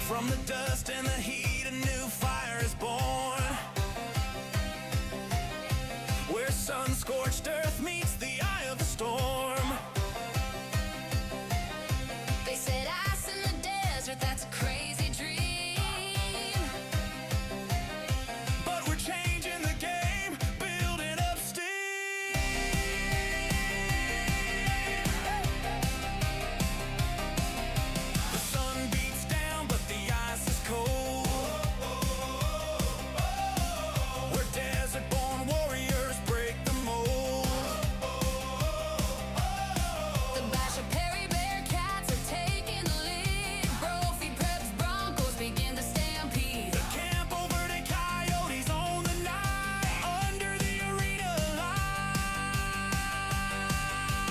From the dust and the heat, a new fire is born, where sun-scorched earth meets the eye of the storm. They said ice in the desert, that's a crazy dream. But we're changing the game, building up steam. The sun beats down, but the ice is cold, where desert-born warriors break the mold. The Basha Perry Bearcats are taking the lead. Brophy Preps Broncos begin to stampede. The Campo Verde Coyotes own the night under the arena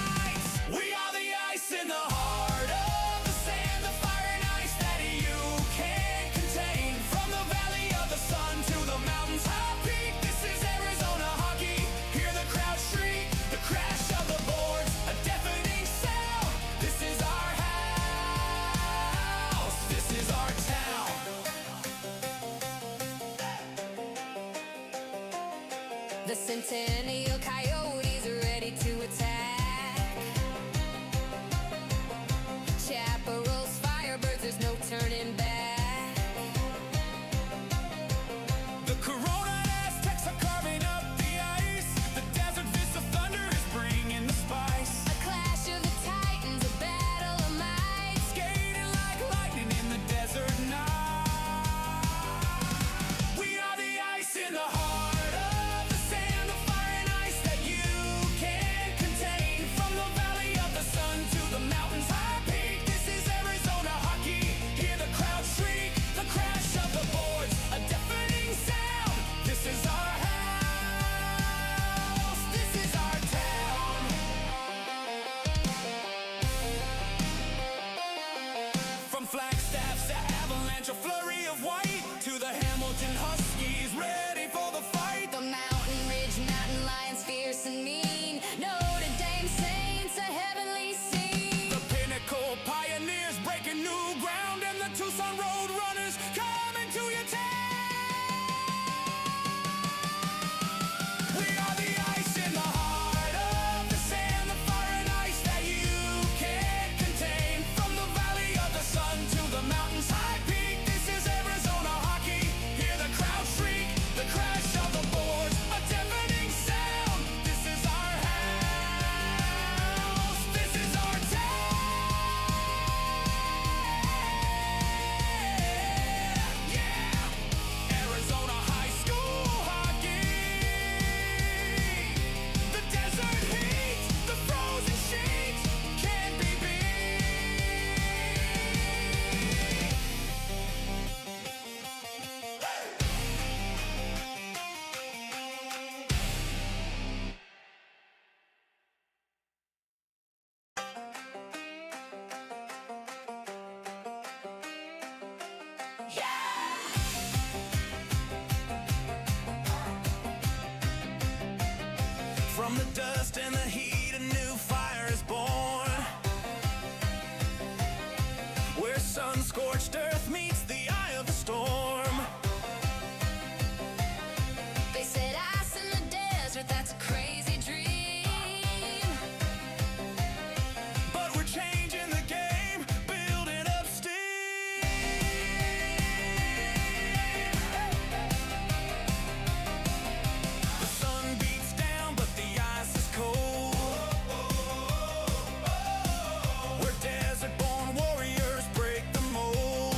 lights. We are the ice in the heart of the sand, the fire and ice that you can't contain. From the valley of the sun to the mountain's high peak, this is Arizona hockey. Hear the crowd shriek, the crash of the boards, a deafening sound. This is our house, this is our town. The Centennial Coyotes are ready to attack. Chaparrals, Firebirds, there's no turning back. The Corona Aztecs are carving up the ice. The desert fist of thunder is bringing the spice. A clash of the titans, a battle of might. Skating like lightning in the desert night. We are the ice in the heart of the sand, the fire and ice that you can't contain. From the valley of the sun to the mountain's high peak, this is Arizona hockey. Hear the crowd shriek, the crash of the boards, a deafening sound. This is our house, this is our town. From Flagstaffs to Avalanche, a flurry of white, to the Hamilton Huskies, ready for the fight. The Mountain Ridge Mountain Lions, fierce and mean. Notre Dame Saints, a heavenly scene. The Pinnacle Pioneers breaking new ground, and the Tucson Road Runners coming to your town. We are the ice in the heart of the sand, the fire and ice that you can't contain. From the valley of the sun to the mountain's high peak, this is Arizona hockey. Hear the crowd shriek, the crash of the boards, a deafening sound. This is our house, this is our town. Yeah, Arizona high school hockey. The desert heat, the frozen sheet can't be beat. From the dust and the heat, a new fire is born, where sun-scorched earth meets the eye of the storm. They said ice in the desert, that's a crazy dream. But we're changing the game, building up steam. The sun beats down, but the ice is cold, where desert-born warriors break the mold.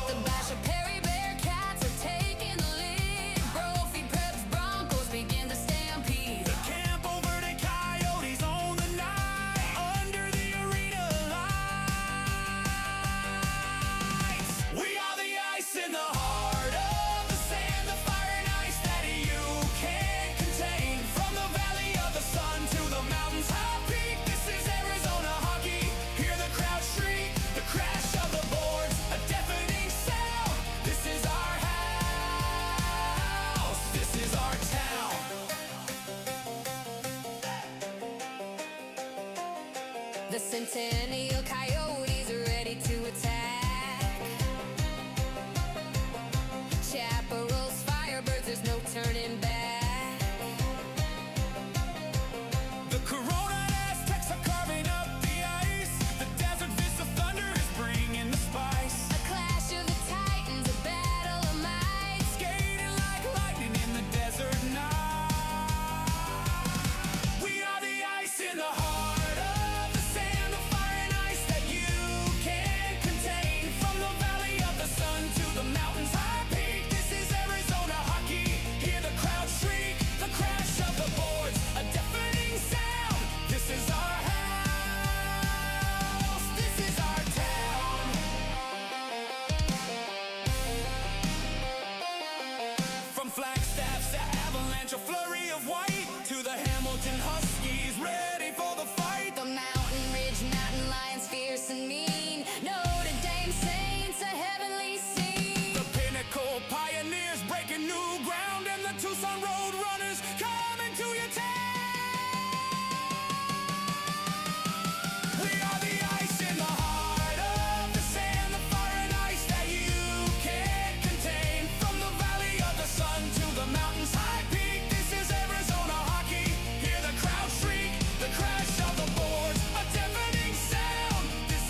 The Basha Perry Bearcats are taking the lead. Brophy Preps Broncos begin to stampede. The Campo Win Coyotes own the night under the arena lights. We are the ice in the heart of the sand, the fire and ice that you can't contain. From the valley of the sun to the mountain's high peak, this is Arizona hockey. Hear the crowd shriek, the crash of the boards, a deafening sound. This is our house, this is our town. The Centennial Coyotes are ready to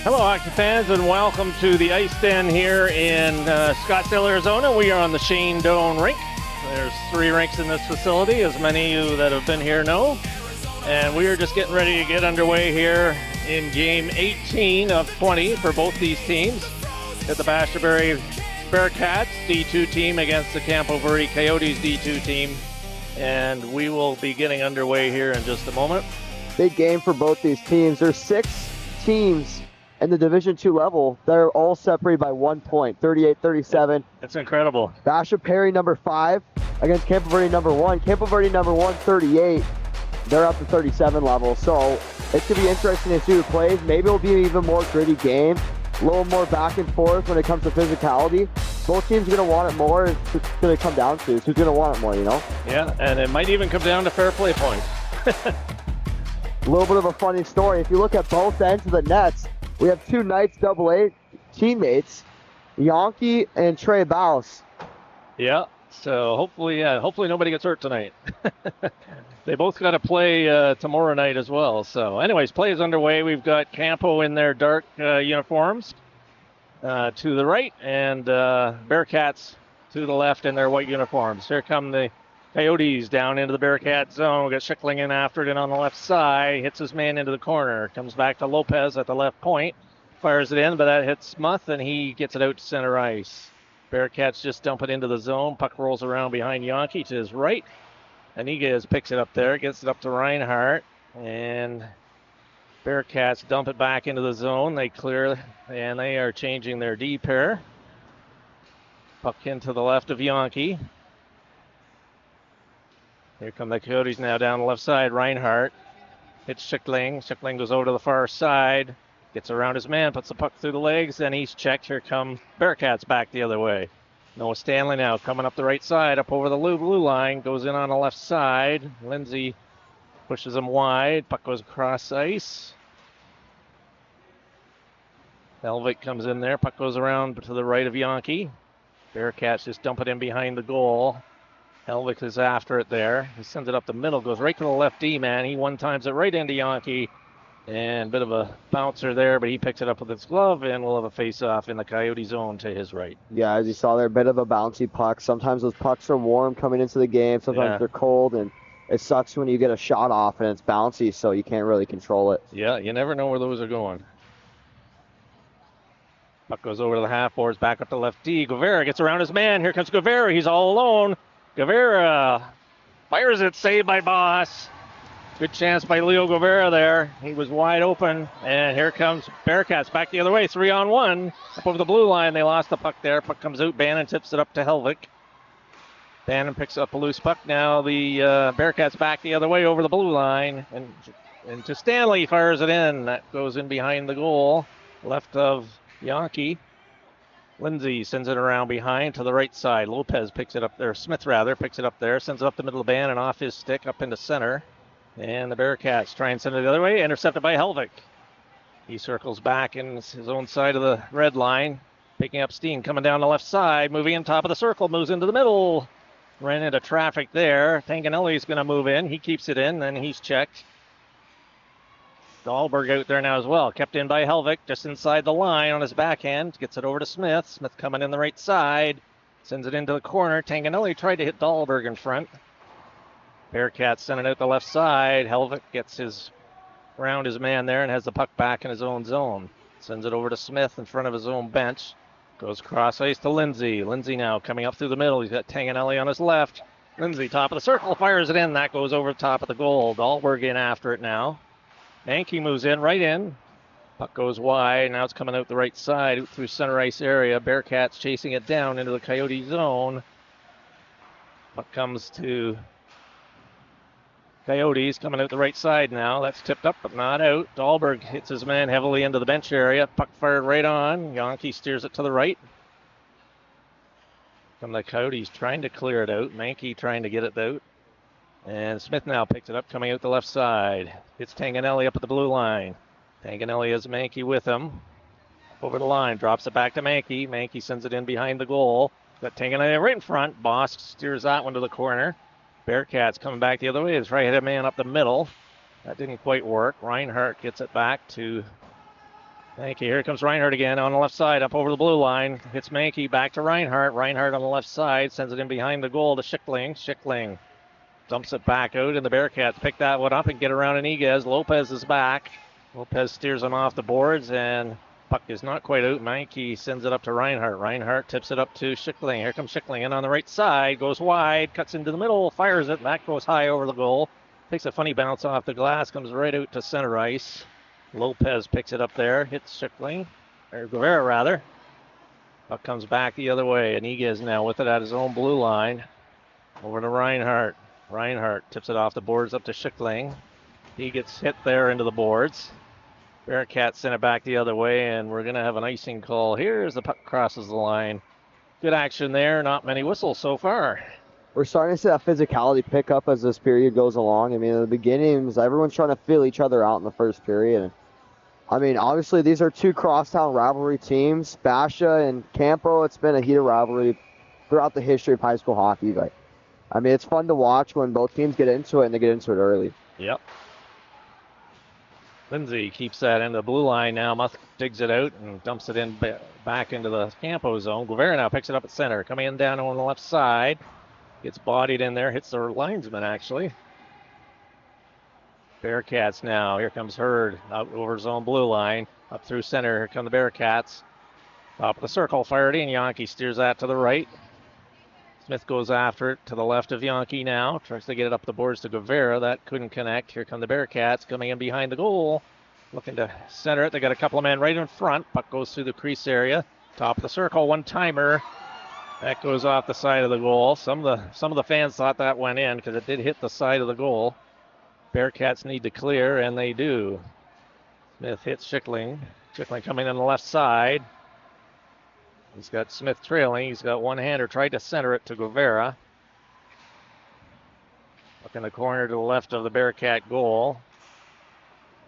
Hello, hockey fans, and welcome to the Ice Den here in Scottsdale, Arizona. We are on the Shane Doan rink. There's 3 rinks in this facility, as many of you that have been here know. And we are just getting ready to get underway here in game 18 of 20 for both these teams. At the Bashaberry Bearcats D2 team against the Campo Verde Coyotes D2 team. And we will be getting underway here in just a moment. Big game for both these teams. There's 6 teams in the Division II level. They're all separated by 1 point, 38-37. That's incredible. Bashaberry number 5 against Campo Verde number 1. Campo Verde number 1, 38. They're up to 37 level. So it's going to be interesting to see who plays. Maybe it'll be an even more gritty game. A little more back and forth when it comes to physicality. Both teams are going to want it more. It's going to come down to who's going to want it more, you know? Yeah, and it might even come down to fair play points. A little bit of a funny story. If you look at both ends of the nets, we have 2 Knights AA teammates, Yankee and Trey Baus. Yeah, so hopefully nobody gets hurt tonight. They both got to play tomorrow night as well. So anyways, play is underway. We've got Campo in their dark uniforms to the right, and Bearcats to the left in their white uniforms. Here come the Coyotes down into the Bearcat zone. We got Schickling in after it and on the left side. Hits his man into the corner. Comes back to Lopez at the left point. Fires it in, but that hits Smuth, and he gets it out to center ice. Bearcats just dump it into the zone. Puck rolls around behind Yankee to his right. Iniguez picks it up there. Gets it up to Reinhardt. And Bearcats dump it back into the zone. They clear, and they are changing their D pair. Puck into the left of Yankee. Here come the Coyotes now down the left side. Reinhardt hits Schickling. Schickling goes over to the far side. Gets around his man, puts the puck through the legs, then he's checked. Here come Bearcats back the other way. Noah Stanley now coming up the right side, up over the blue line. Goes in on the left side. Lindsay pushes him wide. Puck goes across ice. Helvik comes in there. Puck goes around to the right of Yankee. Bearcats just dump it in behind the goal. Helvik is after it there. He sends it up the middle, goes right to the left D man. He one-times it right into Yankee. And a bit of a bouncer there, but he picks it up with his glove, and we'll have a face-off in the Coyote zone to his right. Yeah, as you saw there, a bit of a bouncy puck. Sometimes those pucks are warm coming into the game. Sometimes they're cold, and it sucks when you get a shot off and it's bouncy, so you can't really control it. Yeah, you never know where those are going. Puck goes over to the half boards, back up to left D. Guevara gets around his man. Here comes Guevara. He's all alone. Guevara fires it, saved by Boss. Good chance by Leo Guevara there. He was wide open, and here comes Bearcats back the other way, 3-on-1. Up over the blue line, they lost the puck there. Puck comes out, Bannon tips it up to Helvik. Bannon picks up a loose puck. Now the Bearcats back the other way over the blue line, and to Stanley, fires it in. That goes in behind the goal, left of Yankee. Lindsay sends it around behind to the right side. Lopez picks it up there, Smith rather, picks it up there, sends it up the middle of the Bannon off his stick up into center. And the Bearcats try and send it the other way, intercepted by Helvik. He circles back in his own side of the red line, picking up steam, coming down the left side, moving in top of the circle, moves into the middle. Ran into traffic there. Tanganelli's going to move in. He keeps it in, then he's checked. Dahlberg out there now as well. Kept in by Helvik, just inside the line on his backhand. Gets it over to Smith. Smith coming in the right side. Sends it into the corner. Tanganelli tried to hit Dahlberg in front. Bearcats send it out the left side. Helvik gets around his man there and has the puck back in his own zone. Sends it over to Smith in front of his own bench. Goes cross ice to Lindsay. Lindsay now coming up through the middle. He's got Tanganelli on his left. Lindsay, top of the circle, fires it in. That goes over the top of the goal. Dahlberg in after it now. Yankee moves in, right in. Puck goes wide. Now it's coming out the right side out through center ice area. Bearcats chasing it down into the Coyote zone. Puck comes to Coyotes coming out the right side now. That's tipped up but not out. Dahlberg hits his man heavily into the bench area. Puck fired right on. Yankee steers it to the right. From the Coyotes trying to clear it out. Mankey trying to get it out. And Smith now picks it up coming out the left side. Hits Tanganelli up at the blue line. Tanganelli has Mankey with him. Over the line. Drops it back to Mankey. Mankey sends it in behind the goal. Got Tanganelli right in front. Bosk steers that one to the corner. Bearcats coming back the other way. His right-handed man up the middle. That didn't quite work. Reinhardt gets it back to Mankey, here comes Reinhardt again on the left side, up over the blue line. Hits Mankey, back to Reinhardt. Reinhardt on the left side, sends it in behind the goal to Schickling. Schickling dumps it back out, and the Bearcats pick that one up and get around Iniguez. Lopez is back. Lopez steers him off the boards, and puck is not quite out. Mankey sends it up to Reinhardt. Reinhardt tips it up to Schickling. Here comes Schickling in on the right side, goes wide, cuts into the middle, fires it. That goes high over the goal. Takes a funny bounce off the glass, comes right out to center ice. Lopez picks it up there, hits Schickling, or Guevara rather. Puck comes back the other way, and Iniguez now with it at his own blue line. Over to Reinhardt. Reinhardt tips it off the boards up to Schickling. He gets hit there into the boards. Bearcats send it back the other way, and we're going to have an icing call here as the puck crosses the line. Good action there, not many whistles so far. We're starting to see that physicality pick up as this period goes along. I mean, in the beginnings, everyone's trying to feel each other out in the first period. And, I mean, obviously, these are two crosstown rivalry teams. Basha and Campo, it's been a heated rivalry throughout the history of high school hockey. But, I mean, it's fun to watch when both teams get into it, and they get into it early. Yep. Lindsay keeps that in the blue line now. Musk digs it out and dumps it in back into the Campo zone. Guevara now picks it up at center. Coming in down on the left side. Gets bodied in there. Hits the linesman, actually. Bearcats now. Here comes Hurd out over zone blue line. Up through center. Here come the Bearcats. Top of the circle. Fired in. Yankee steers that to the right. Smith goes after it to the left of Yankee now. Tries to get it up the boards to Guevara. That couldn't connect. Here come the Bearcats coming in behind the goal. Looking to center it. They got a couple of men right in front. Puck goes through the crease area. Top of the circle. One-timer. That goes off the side of the goal. Some of the fans thought that went in because it did hit the side of the goal. Bearcats need to clear, and they do. Smith hits Schickling. Schickling coming on the left side. He's got Smith trailing. He's got one-hander. Tried to center it to Guevara. Look in the corner to the left of the Bearcat goal.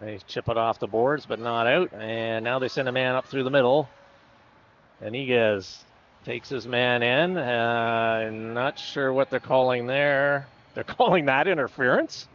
They chip it off the boards, but not out. And now they send a man up through the middle. Iniguez takes his man in. Not sure what they're calling there. They're calling that interference?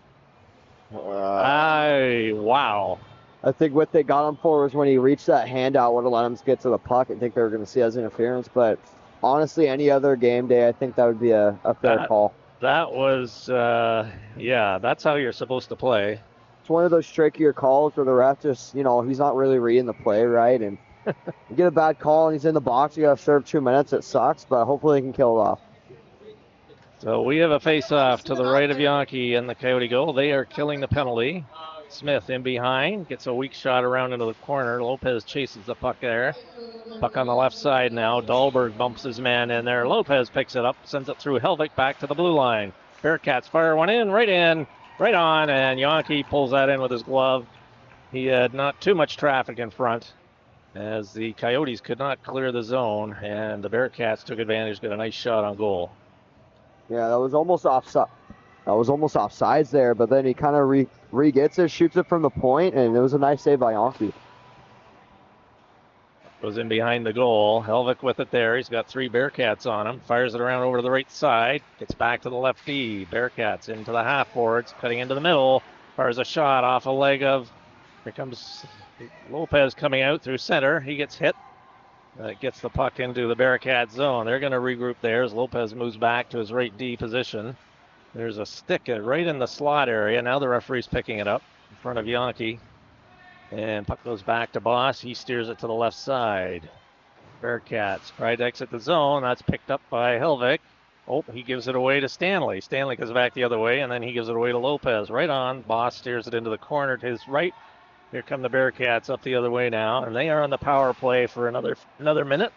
Wow. I think what they got him for was when he reached that handout, would have let him get to the puck. I think they were going to see it as interference. But honestly, any other game day, I think that would be a fair call. That was, that's how you're supposed to play. It's one of those trickier calls where the ref just, he's not really reading the play right. And you get a bad call and he's in the box, you got to serve 2 minutes. It sucks, but hopefully he can kill it off. So we have a face-off to the right of Yankee and the Coyote goal. They are killing the penalty. Smith in behind, gets a weak shot around into the corner. Lopez chases the puck there. Puck on the left side now. Dahlberg bumps his man in there. Lopez picks it up, sends it through Helvik back to the blue line. Bearcats fire one in, right on, and Yankee pulls that in with his glove. He had not too much traffic in front as the Coyotes could not clear the zone, and the Bearcats took advantage, got a nice shot on goal. Yeah, that was almost offside. That was almost offsides there, but then he kind of re-gets it, shoots it from the point, and it was a nice save by Yankee. Goes in behind the goal. Helvik with it there. He's got 3 Bearcats on him. Fires it around over to the right side. Gets back to the left D. Bearcats into the half boards, cutting into the middle. Fires a shot off a leg of. Here comes Lopez coming out through center. He gets hit. Gets the puck into the Bearcat zone. They're going to regroup there as Lopez moves back to his right D position. There's a stick right in the slot area. Now the referee's picking it up in front of Yankee. And puck goes back to Boss. He steers it to the left side. Bearcats try to exit the zone. That's picked up by Helvik. Oh, he gives it away to Stanley. Stanley goes back the other way, and then he gives it away to Lopez. Right on. Boss steers it into the corner to his right. Here come the Bearcats up the other way now, and they are on the power play for another minute.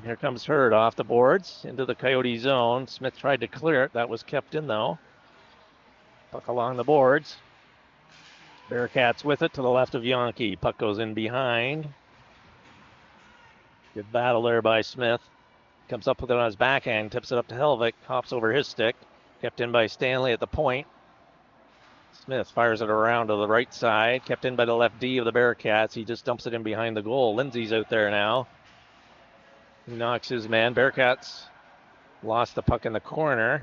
Here comes Hurd off the boards into the Coyote zone. Smith tried to clear it. That was kept in, though. Puck along the boards. Bearcats with it to the left of Yankee. Puck goes in behind. Good battle there by Smith. Comes up with it on his backhand. Tips it up to Helvik. Hops over his stick. Kept in by Stanley at the point. Smith fires it around to the right side. Kept in by the left D of the Bearcats. He just dumps it in behind the goal. Lindsay's out there now. He knocks his man. Bearcats lost the puck in the corner.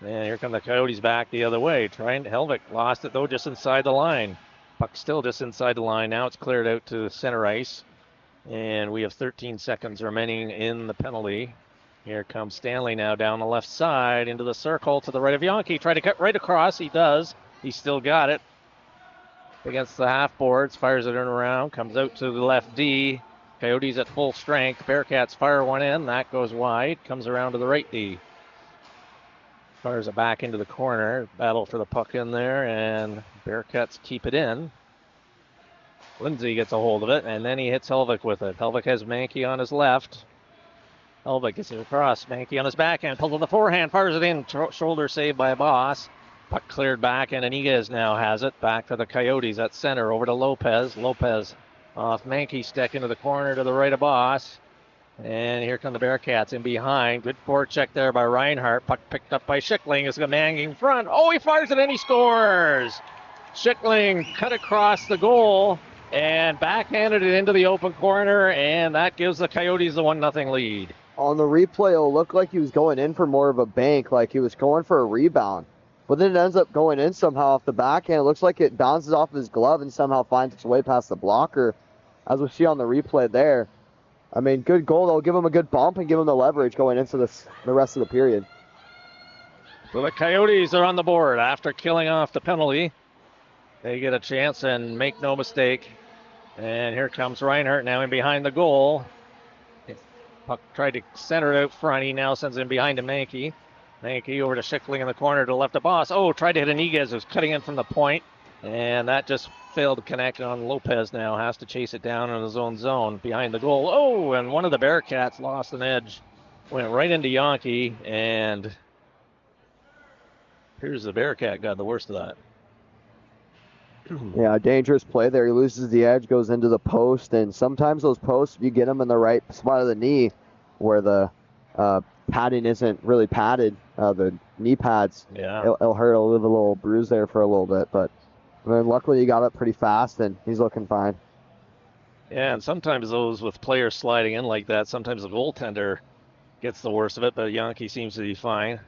And here come the Coyotes back the other way. Helvik lost it, though, just inside the line. Puck still just inside the line. Now it's cleared out to center ice. And we have 13 seconds remaining in the penalty. Here comes Stanley now down the left side into the circle to the right of Yonke. Try to cut right across. He does. He still got it. Against the half boards. Fires it in around. Comes out to the left D. Coyotes at full strength. Bearcats fire one in. That goes wide. Comes around to the right D. Fires it back into the corner. Battle for the puck in there. And Bearcats keep it in. Lindsay gets a hold of it, and then he hits Helvik with it. Helvik has Mankey on his left. Helvik gets it across. Mankey on his backhand. Pulls with the forehand. Fires it in. Shoulder saved by Boss. Puck cleared back, and Iniguez now has it. Back to the Coyotes at center. Over to Lopez. Lopez off Mankey. Stick into the corner to the right of Boss. And here come the Bearcats in behind. Good forecheck there by Reinhardt. Puck picked up by Schickling. It's a man in front. Oh, he fires it and he scores. Schickling cut across the goal and backhanded it into the open corner, and that gives the Coyotes the 1-0 lead. On the replay, it looked like he was going in for more of a bank, like he was going for a rebound. But then it ends up going in somehow off the backhand. It looks like it bounces off his glove and somehow finds its way past the blocker, as we see on the replay there. I mean, good goal. They'll give him a good bump and give him the leverage going into the rest of the period. So the Coyotes are on the board after killing off the penalty. They get a chance, and make no mistake. And here comes Reinhardt now in behind the goal. Puck tried to center it out front. He now sends it behind to Mankey. Mankey over to Schickling in the corner to the left of Boss. Oh, tried to hit Iniguez, who's cutting in from the point. And that just failed to connect on Lopez now. Has to chase it down in his own zone behind the goal. Oh, and one of the Bearcats lost an edge. Went right into Yonke, and here's the Bearcat got the worst of that. Yeah, dangerous play there. He loses the edge, goes into the post, and sometimes those posts, if you get them in the right spot of the knee where the padding isn't really padded, the knee pads, it'll hurt. It'll leave a little bruise there for a little bit. But I mean, luckily he got up pretty fast, and he's looking fine. Yeah, and sometimes those with players sliding in like that, sometimes the goaltender gets the worst of it, but Yonke seems to be fine.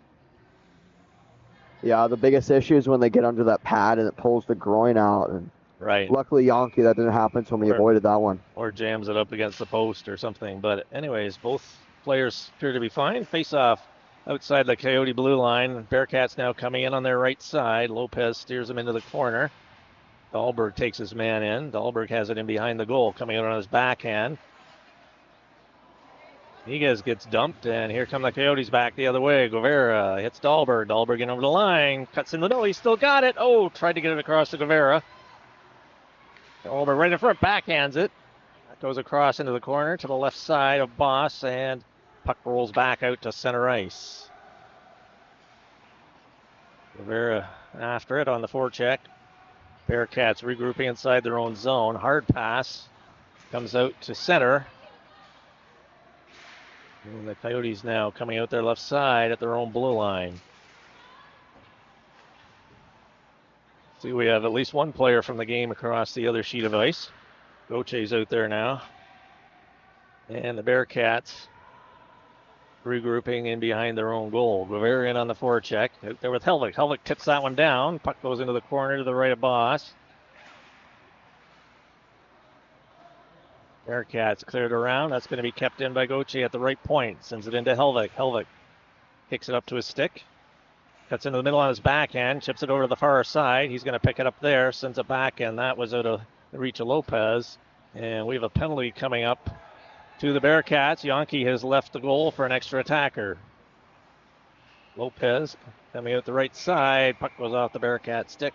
Yeah, the biggest issue is when they get under that pad and it pulls the groin out. And right. Luckily, Yonke, that didn't happen to him. He avoided that one. Or jams it up against the post or something. But anyways, both players appear to be fine. Face off outside the Coyote blue line. Bearcats now coming in on their right side. Lopez steers him into the corner. Dahlberg takes his man in. Dahlberg has it in behind the goal, coming out on his backhand. Iniguez gets dumped, and here come the Coyotes back the other way. Guevara hits Dahlberg. Dahlberg in over the line. Cuts in the middle. He still got it. Oh, tried to get it across to Guevara. Dahlberg right in front, backhands it. That goes across into the corner to the left side of Boss, and puck rolls back out to center ice. Guevara after it on the forecheck. Bearcats regrouping inside their own zone. Hard pass. Comes out to center. And the Coyotes now coming out their left side at their own blue line. See, we have at least one player from the game across the other sheet of ice. Gauthier's out there now. And the Bearcats regrouping in behind their own goal. Guevara in on the forecheck. Out there with Helvik. Helvik tips that one down. Puck goes into the corner to the right of Boss. Bearcats cleared around. That's going to be kept in by Gauthier at the right point. Sends it into Helvik. Helvik kicks it up to his stick. Cuts into the middle on his backhand. Chips it over to the far side. He's going to pick it up there. Sends it back, and that was out of the reach of Lopez. And we have a penalty coming up to the Bearcats. Yonke has left the goal for an extra attacker. Lopez coming out the right side. Puck goes off the Bearcat stick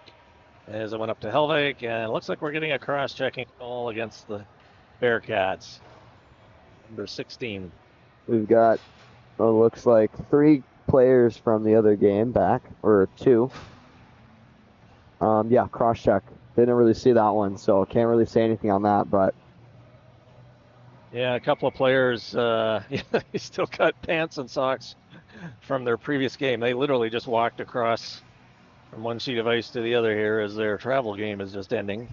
as it went up to Helvik. And it looks like we're getting a cross-checking call against the Bearcats. Number 16. We've got, looks like 3 players from the other game back, or 2. Yeah, cross-check. Didn't really see that one, so can't really say anything on that, but. Yeah, a couple of players, he still got pants and socks from their previous game. They literally just walked across from one sheet of ice to the other here as their travel game is just ending.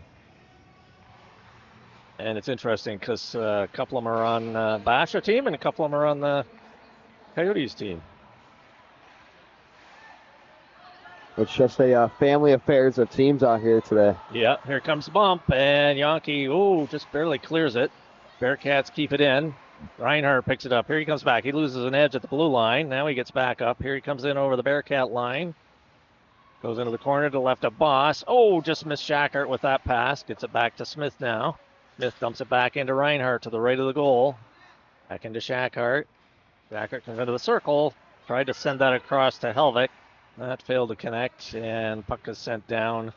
And it's interesting because a couple of them are on Basha team and a couple of them are on the Coyotes team. It's just a family affairs of teams out here today. Yeah, here comes bump, and Yankee, just barely clears it. Bearcats keep it in. Reinhardt picks it up. Here he comes back. He loses an edge at the blue line. Now he gets back up. Here he comes in over the Bearcat line. Goes into the corner to the left of Boss. Just missed Shackert with that pass. Gets it back to Smith now. Smith dumps it back into Reinhardt to the right of the goal. Back into Shackert. Shackert comes into the circle. Tried to send that across to Helvik. That failed to connect, and puck is sent down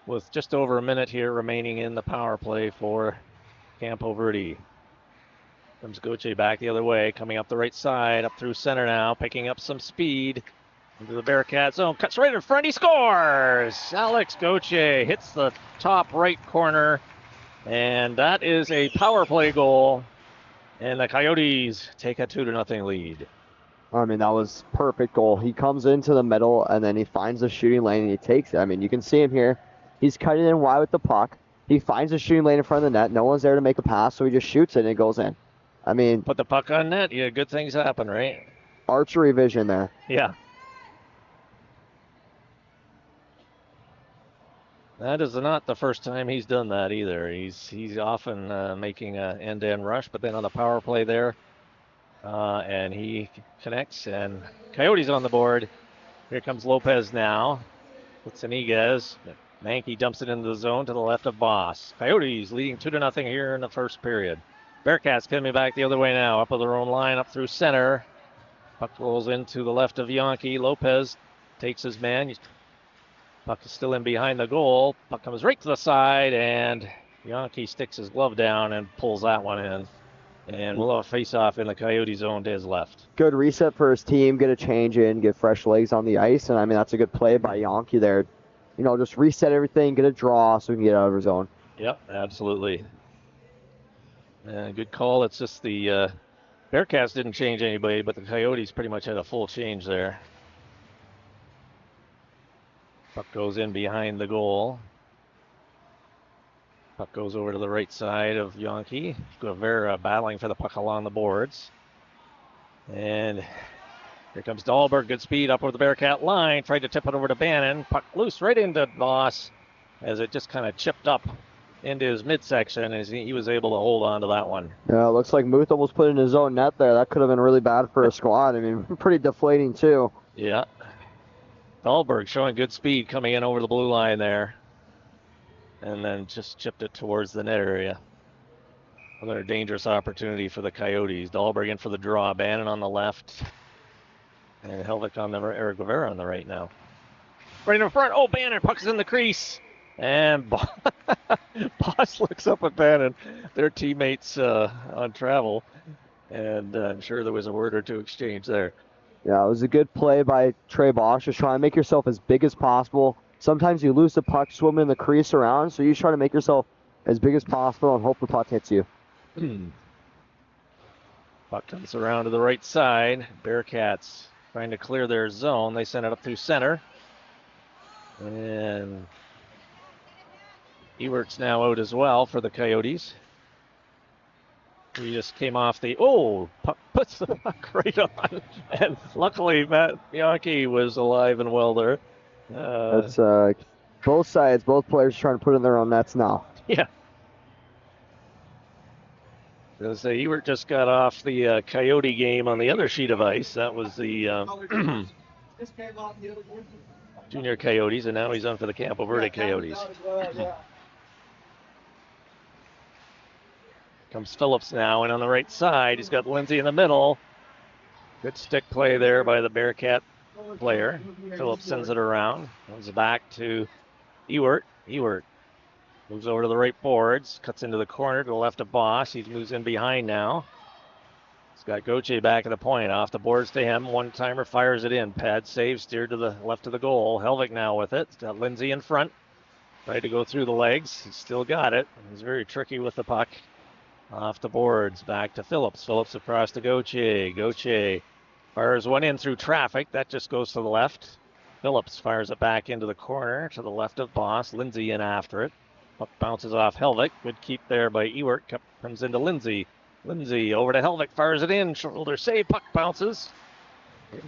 with just over a minute here remaining in the power play for Campo Verde. Comes Gauthier back the other way, coming up the right side, up through center now, picking up some speed into the Bearcat zone. Cuts right in front, he scores! Alex Gauthier hits the top right corner, and that is a power play goal, and the Coyotes take a 2-0 lead. I mean, that was perfect goal. He comes into the middle, and then he finds the shooting lane, and he takes it. I mean, you can see him here. He's cutting in wide with the puck. He finds the shooting lane in front of the net. No one's there to make a pass, so he just shoots it, and it goes in. I mean, Put the puck on net, yeah, good things happen, right? archery vision there. Yeah. That is not the first time he's done that either. He's often making an end-to-end rush, but then on the power play there, and he connects, and Coyotes on the board. Here comes Lopez now. Puts Iniguez. Mankey dumps it into the zone to the left of Boss. Coyotes leading 2-0 here in the first period. Bearcats coming back the other way now, up of their own line, up through center. Puck rolls into the left of Yankee. Lopez takes his man. Puck is still in behind the goal. Puck comes right to the side, and Yankee sticks his glove down and pulls that one in. And we'll have a face-off in the Coyote zone to his left. Good reset for his team, get a change in, get fresh legs on the ice, and I mean, that's a good play by Yankee there. You know, just reset everything, get a draw so we can get out of our zone. Yep, absolutely. Good call. It's just the Bearcats didn't change anybody, but the Coyotes pretty much had a full change there. Puck goes in behind the goal. Puck goes over to the right side of Yankee. Guevara battling for the puck along the boards. And here comes Dahlberg. Good speed up over the Bearcat line. Tried to tip it over to Bannon. Puck loose right into Voss as it just kind of chipped up into his midsection as he was able to hold on to that one. Yeah, it looks like Muth almost put in his own net there. That could have been really bad for a squad. I mean, pretty deflating too. Yeah. Dahlberg showing good speed coming in over the blue line there. And then just chipped it towards the net area. Another dangerous opportunity for the Coyotes. Dahlberg in for the draw. Bannon on the left. And Helvik on the Eric Guevara on the right now. Right in front. Bannon. Puck's in the crease. And Boss looks up at Bannon. Their teammates on travel. And I'm sure there was a word or two exchanged there. Yeah, it was a good play by Trey Bosch. Just try and make yourself as big as possible. Sometimes you lose the puck swimming in the crease around, so you try to make yourself as big as possible and hope the puck hits you. Puck comes around to the right side. Bearcats trying to clear their zone. They send it up through center. And Ewert's now out as well for the Coyotes. He just came off the, puck puts the puck right on. And luckily, Matt Yankee was alive and well there. That's both sides, both players trying to put in their own nets now. Yeah. As Ewert just got off the Coyote game on the other sheet of ice. That was the Junior Coyotes, and now he's on for the Campo Verde Coyotes. Comes Phillips now, and on the right side, he's got Lindsay in the middle. Good stick play there by the Bearcat player. Phillips sends it around. Comes back to Ewert. Ewert moves over to the right boards. Cuts into the corner to the left of Boss. He moves in behind now. He's got Gauthier back at the point. Off the boards to him. One-timer fires it in. Pad save, steered to the left of the goal. Helvik now with it. He's got Lindsay in front. Tried to go through the legs. He's still got it. He's very tricky with the puck. Off the boards. Back to Phillips. Phillips across to Gauthier. Gauthier fires one in through traffic. That just goes to the left. Phillips fires it back into the corner to the left of Boss. Lindsay in after it. Puck bounces off Helvik. Good keep there by Ewert. Comes into Lindsay. Lindsay over to Helvik. Fires it in. Shoulder save. Puck bounces.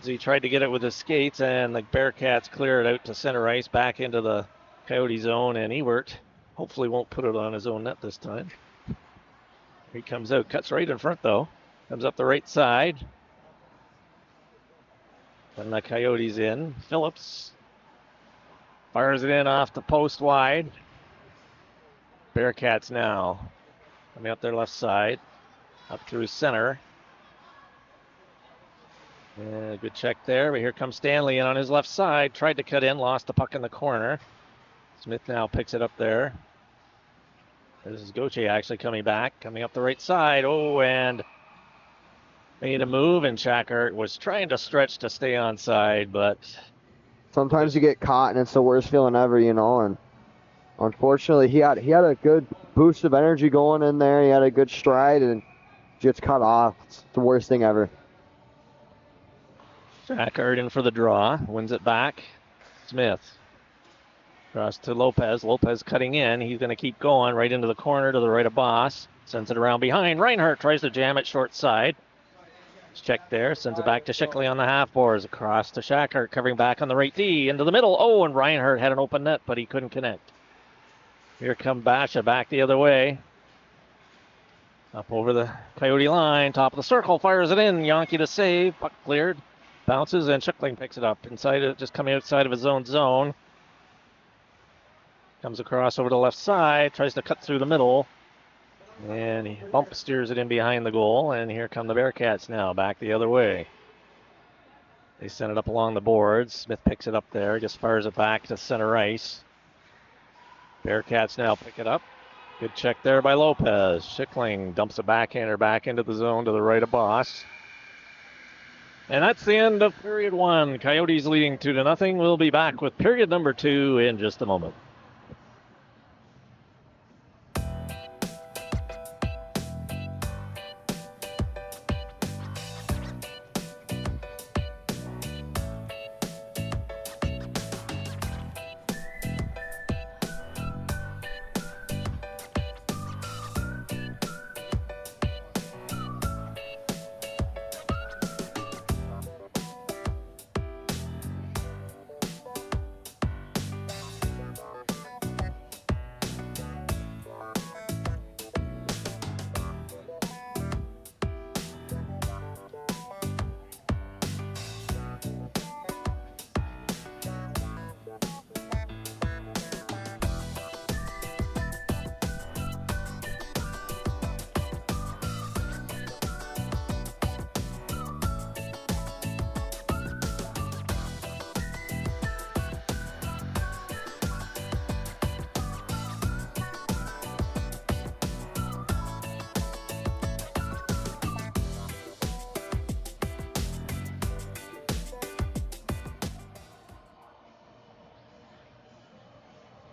He tried to get it with his skates, and the Bearcats clear it out to center ice, back into the Coyote zone, and Ewert hopefully won't put it on his own net this time. He comes out, cuts right in front though, comes up the right side. And the Coyotes in. Phillips fires it in off the post wide. Bearcats now coming up their left side, up through center. Yeah, good check there, but here comes Stanley in on his left side. Tried to cut in, lost the puck in the corner. Smith now picks it up there. This is Gauthier actually coming back, coming up the right side. Oh, and made a move, and Shackert was trying to stretch to stay on side, but Sometimes you get caught, and it's the worst feeling ever, you know. And unfortunately, he had a good boost of energy going in there. He had a good stride, and gets cut off. It's the worst thing ever. Shackert in for the draw, wins it back. Smith cross to Lopez. Lopez cutting in. He's going to keep going right into the corner to the right of Boss. Sends it around behind. Reinhardt tries to jam it short side. Check there. Sends it back to Schickley on the half boards. Across to Shackert, covering back on the right D. Into the middle. Oh, and Reinhardt had an open net, but he couldn't connect. Here come Basha back the other way. Up over the Coyote line. Top of the circle. Fires it in. Yonke to save. Puck cleared. Bounces, and Schickling picks it up inside it, just coming outside of his own zone. Comes across over the left side, tries to cut through the middle, and he bump steers it in behind the goal. And here come the Bearcats now, back the other way. They send it up along the boards. Smith picks it up there, just fires it back to center ice. Bearcats now pick it up. Good check there by Lopez. Schickling dumps a backhander back into the zone to the right of Boss. And that's the end of period one. Coyotes leading 2-0. We'll be back with period number 2 in just a moment.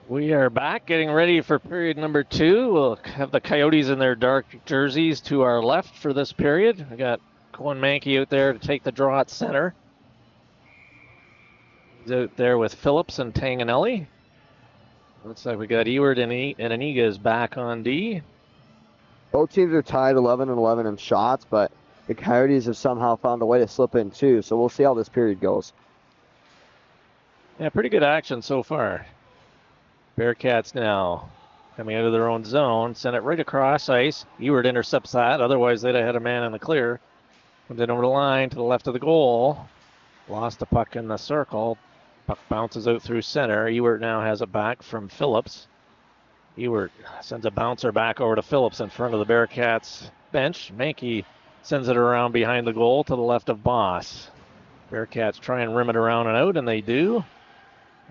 We are back, getting ready for period number 2. We'll have the Coyotes in their dark jerseys to our left for this period. We got Cohen Mankey out there to take the draw at center. He's out there with Phillips and Tanganelli. Looks like we got Ewert and Aniga back on D. Both teams are tied 11-11 in shots, but the Coyotes have somehow found a way to slip in too. So we'll see how this period goes. Yeah, pretty good action so far. Bearcats now coming out of their own zone. Send it right across ice. Ewert intercepts that. Otherwise, they'd have had a man in the clear. Comes in over the line to the left of the goal. Lost the puck in the circle. Puck bounces out through center. Ewert now has it back from Phillips. Ewert sends a bouncer back over to Phillips in front of the Bearcats bench. Mankey sends it around behind the goal to the left of Boss. Bearcats try and rim it around and out, and they do.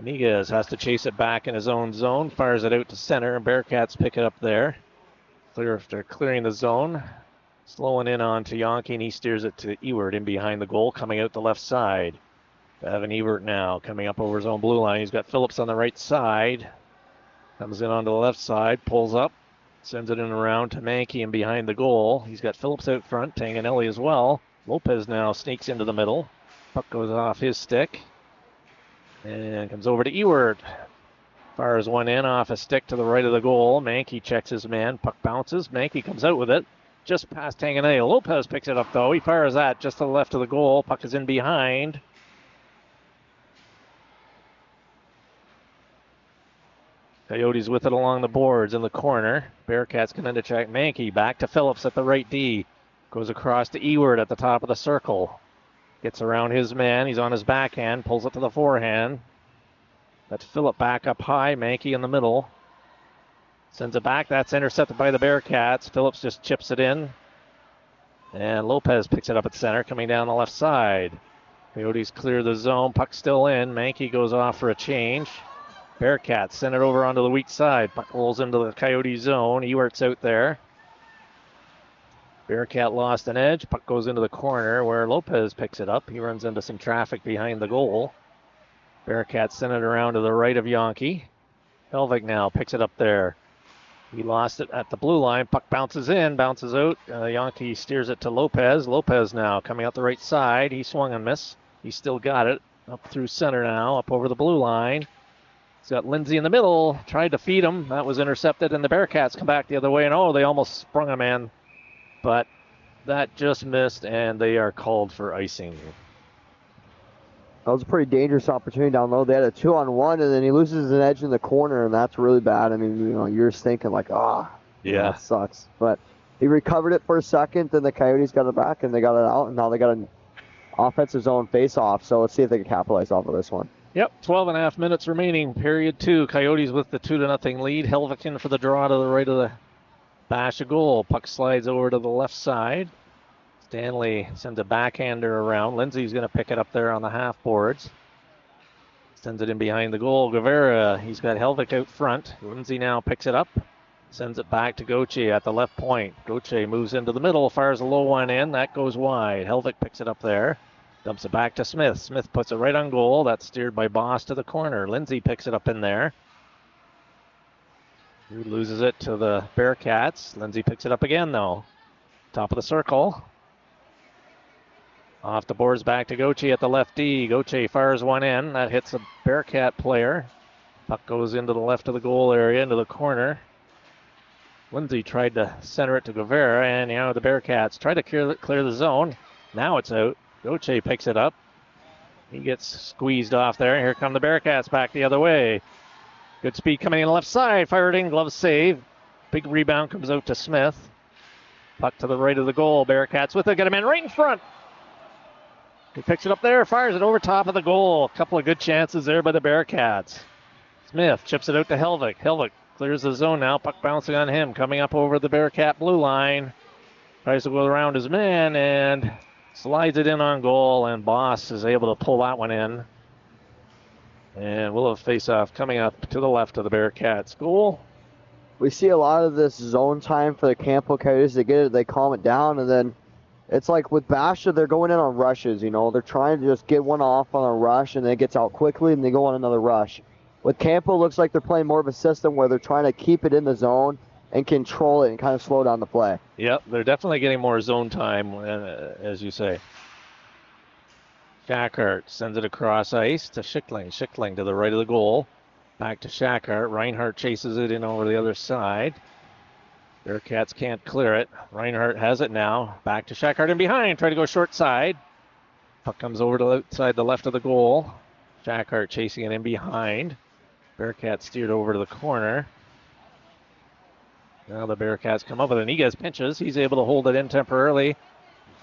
Anigas has to chase it back in his own zone, fires it out to center, and Bearcats pick it up there. Clear after clearing the zone. Slowing in on to Yonke, and he steers it to Ewert in behind the goal, coming out the left side. Evan Ewert now coming up over his own blue line. He's got Phillips on the right side. Comes in onto the left side, pulls up, sends it in around to Mankey and behind the goal. He's got Phillips out front, Tanganelli as well. Lopez now sneaks into the middle. Puck goes off his stick. And comes over to Ewert. Fires one in off a stick to the right of the goal. Mankey checks his man. Puck bounces. Mankey comes out with it. just past Tanganay. Lopez picks it up, though. He fires that just to the left of the goal. Puck is in behind. Coyotes with it along the boards in the corner. Bearcats can into check Mankey. Back to Phillips at the right D. Goes across to Ewert at the top of the circle. Gets around his man. He's on his backhand. Pulls it to the forehand. That's Phillip back up high. Mankey in the middle. Sends it back. That's intercepted by the Bearcats. Phillips just chips it in. And Lopez picks it up at center, coming down the left side. Coyotes clear the zone. Puck still in. Mankey goes off for a change. Bearcats send it over onto the weak side. Puck rolls into the Coyote zone. Ewert's out there. Bearcat lost an edge. Puck goes into the corner where Lopez picks it up. He runs into some traffic behind the goal. Bearcats send it around to the right of Yonke. Helvig now picks it up there. He lost it at the blue line. Puck bounces in, bounces out. Yonke steers it to Lopez. Lopez now coming out the right side. He swung and missed. He still got it. Up through center now, up over the blue line. He's got Lindsay in the middle. Tried to feed him. That was intercepted, and the Bearcats come back the other way. And they almost sprung a man. But that just missed, and they are called for icing. That was a pretty dangerous opportunity down low. They had a 2-on-1, and then he loses an edge in the corner, and that's really bad. I mean, you're just thinking like, that sucks. But he recovered it for a second, then the Coyotes got it back, and they got it out, and now they got an offensive zone face-off. So let's see if they can capitalize off of this one. Yep, 12.5 minutes remaining, period 2. Coyotes with the 2-0 lead. Helvig in for the draw to the right of the Bash a goal. Puck slides over to the left side. Stanley sends a backhander around. Lindsay's going to pick it up there on the half boards. Sends it in behind the goal. Guevara, he's got Helvig out front. Lindsay now picks it up. Sends it back to Gauthier at the left point. Gauthier moves into the middle, fires a low one in. That goes wide. Helvig picks it up there. Dumps it back to Smith. Smith puts it right on goal. That's steered by Boss to the corner. Lindsay picks it up in there. He loses it to the Bearcats. Lindsay picks it up again, though. Top of the circle. Off the boards back to Gauthier at the left D. Gauthier fires one in. That hits a Bearcat player. Puck goes into the left of the goal area, into the corner. Lindsay tried to center it to Guevara, and the Bearcats try to clear the zone. Now it's out. Gauthier picks it up. He gets squeezed off there. Here come the Bearcats back the other way. Good speed coming in the left side. Fired in, glove save. Big rebound comes out to Smith. Puck to the right of the goal. Bearcats with it. Get him in right in front. He picks it up there. Fires it over top of the goal. A couple of good chances there by the Bearcats. Smith chips it out to Helvig. Helvig clears the zone now. Puck bouncing on him. Coming up over the Bearcat blue line. Tries to go around his man and slides it in on goal. And Boss is able to pull that one in. And we'll have face-off coming up to the left of the Bearcats goal. We see a lot of this zone time for the Campo Coyotes. They get it, they calm it down, and then it's like with Basha, they're going in on rushes. They're trying to just get one off on a rush, and then it gets out quickly, and they go on another rush. With Campo, it looks like they're playing more of a system where they're trying to keep it in the zone and control it and kind of slow down the play. Yep, they're definitely getting more zone time, as you say. Schachart sends it across ice to Schickling. Schickling to the right of the goal. Back to Schachart. Reinhardt chases it in over the other side. Bearcats can't clear it. Reinhardt has it now. Back to Schachart in behind. Try to go short side. Puck comes over to the outside the left of the goal. Schachart chasing it in behind. Bearcats steered over to the corner. Now the Bearcats come up with it. Iguez pinches. He's able to hold it in temporarily.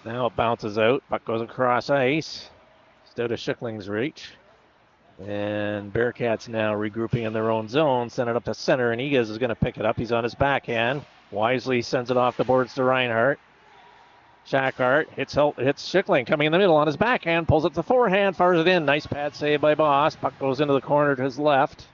Now it bounces out. Puck goes across ice. Out of Schickling's reach. And Bearcats now regrouping in their own zone. Send it up to center, and Iguez is going to pick it up. He's on his backhand. Wisely sends it off the boards to Reinhardt. Schachart hits Schickling coming in the middle on his backhand. Pulls it to the forehand. Fires it in. Nice pad save by Boss. Puck goes into the corner to his left.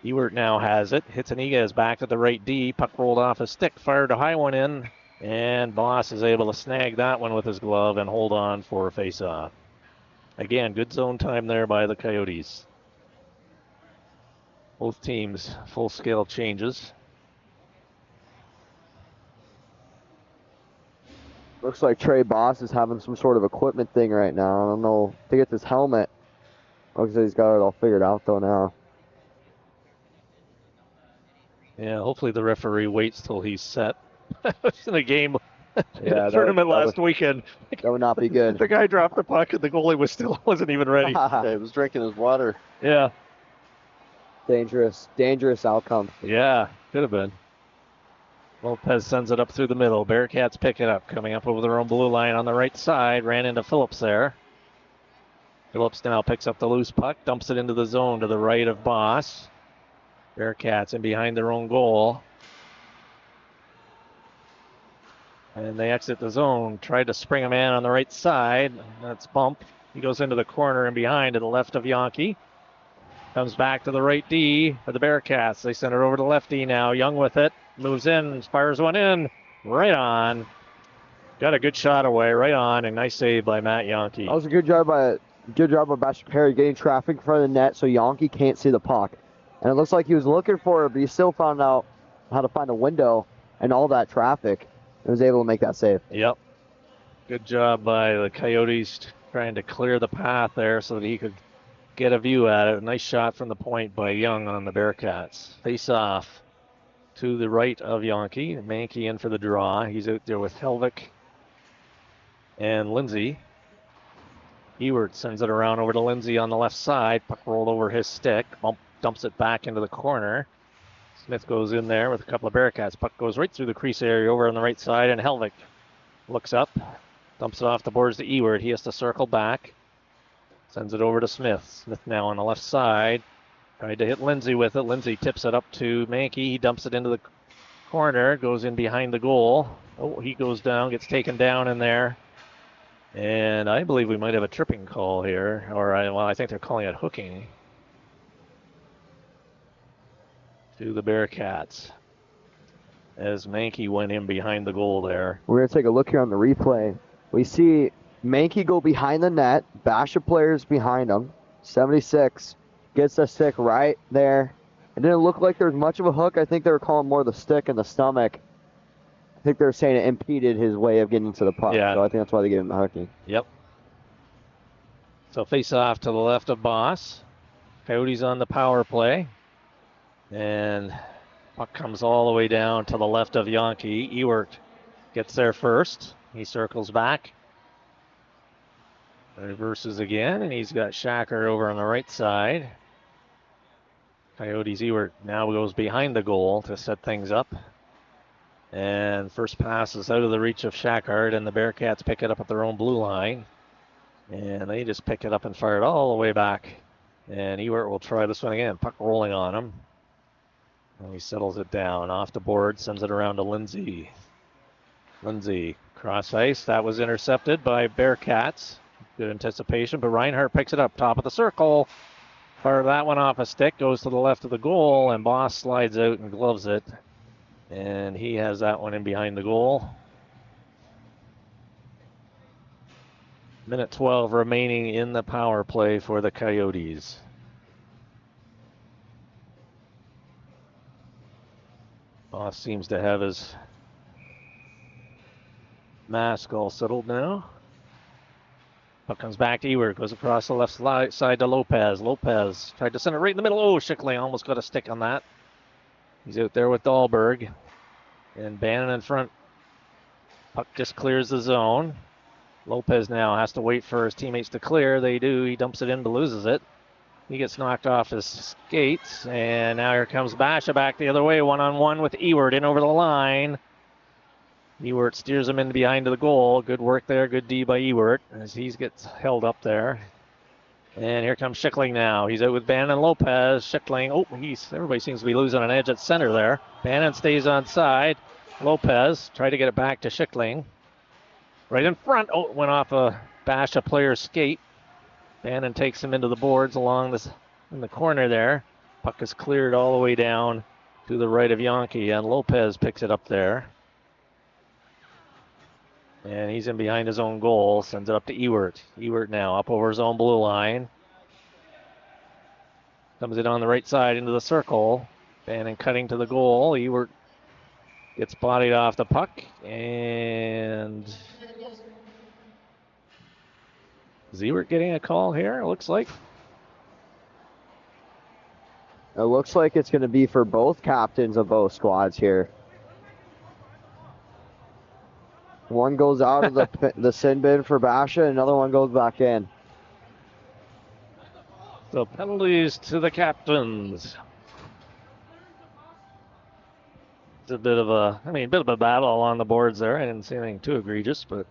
Ewert now has it. Hits an Iguez back to the right D. Puck rolled off his stick. Fired a high one in. And Boss is able to snag that one with his glove and hold on for a face-off. Again, good zone time there by the Coyotes. Both teams full-scale changes. Looks like Trey Boss is having some sort of equipment thing right now. I don't know. To get this helmet. Looks like he's got it all figured out, though, now. Yeah, hopefully the referee waits till he's set. I was in a game in Yeah, a tournament that last weekend. would not be good. The guy dropped the puck and the goalie wasn't even ready. Yeah, he was drinking his water. Yeah, Dangerous outcome. yeah, could have been. Lopez sends it up through the middle. Bearcats pick it up, coming up over their own blue line on the right side. Ran into Phillips there. Phillips now picks up the loose puck, dumps it into the zone to the right of Boss. Bearcats in behind their own goal. And they exit the zone. Tried to spring a man on the right side. That's bumped. He goes into the corner and behind to the left of Yonke. Comes back to the right D for the Bearcats. They send it over to left D now. Young with it. Moves in. Fires one in. Right on. Got a good shot away. Right on. And nice save by Matt Yonke. That was a good job by Basher Perry getting traffic in front of the net so Yonke can't see the puck. And it looks like he was looking for it, but he still found out how to find a window and all that traffic and was able to make that save. Yep. Good job by the Coyotes trying to clear the path there so that he could get a view at it. Nice shot from the point by Young on the Bearcats. Face off to the right of Yonke. Mankey in for the draw. He's out there with Helvik and Lindsay. Ewert sends it around over to Lindsay on the left side. Puck rolled over his stick. Dumps it back into the corner. Smith goes in there with a couple of Bearcats. Puck goes right through the crease area over on the right side, and Helvik looks up, dumps it off the boards to Ewert. He has to circle back. Sends it over to Smith. Smith now on the left side. Tried to hit Lindsay with it. Lindsay tips it up to Mankey. He dumps it into the corner. Goes in behind the goal. Oh, he goes down. Gets taken down in there. And I believe we might have a tripping call here. I think they're calling it hooking to the Bearcats as Mankey went in behind the goal there. We're going to take a look here on the replay. We see Mankey go behind the net. Basha players behind him. 76 gets the stick right there. It didn't look like there was much of a hook. I think they were calling more the stick in the stomach. I think they were saying it impeded his way of getting to the puck. Yeah. So I think that's why they gave him the hooking. Yep. So face off to the left of Boss. Coyotes on the power play. And puck comes all the way down to the left of Yonke. Ewert gets there first. He circles back. Reverses again, and he's got Shacker over on the right side. Coyotes Ewert now goes behind the goal to set things up. And first pass is out of the reach of Shackard, and the Bearcats pick it up at their own blue line. And they just pick it up and fire it all the way back. And Ewert will try this one again. Puck rolling on him. And he settles it down off the board, sends it around to Lindsay. Lindsay, cross ice. That was intercepted by Bearcats. Good anticipation, but Reinhardt picks it up, top of the circle. Fire that one off a stick, goes to the left of the goal, and Boss slides out and gloves it. And he has that one in behind the goal. Minute 12 remaining in the power play for the Coyotes. Boss seems to have his mask all settled now. Puck comes back to Ewert, goes across the left side to Lopez. Lopez tried to send it right in the middle. Oh, Schickling almost got a stick on that. He's out there with Dahlberg. And Bannon in front. Puck just clears the zone. Lopez now has to wait for his teammates to clear. They do. He dumps it in but loses it. He gets knocked off his skates. And now here comes Basha back the other way. One-on-one with Ewert in over the line. Ewert steers him in behind the goal. Good work there. Good D by Ewert as he gets held up there. And here comes Schickling now. He's out with Bannon and Lopez. Schickling. Oh, everybody seems to be losing an edge at center there. Bannon stays on side. Lopez tried to get it back to Schickling. Right in front. Oh, it went off a Basha player's skate. Bannon takes him into the boards along this in the corner there. Puck is cleared all the way down to the right of Yonke, and Lopez picks it up there. And he's in behind his own goal, sends it up to Ewert. Ewert now up over his own blue line. Comes in on the right side into the circle. Bannon cutting to the goal. Ewert gets bodied off the puck. And is Ewert getting a call here, it looks like? It looks like it's going to be for both captains of both squads here. One goes out of the sin bin for Basha, another one goes back in. So penalties to the captains. It's a bit of a battle along the boards there. I didn't see anything too egregious, but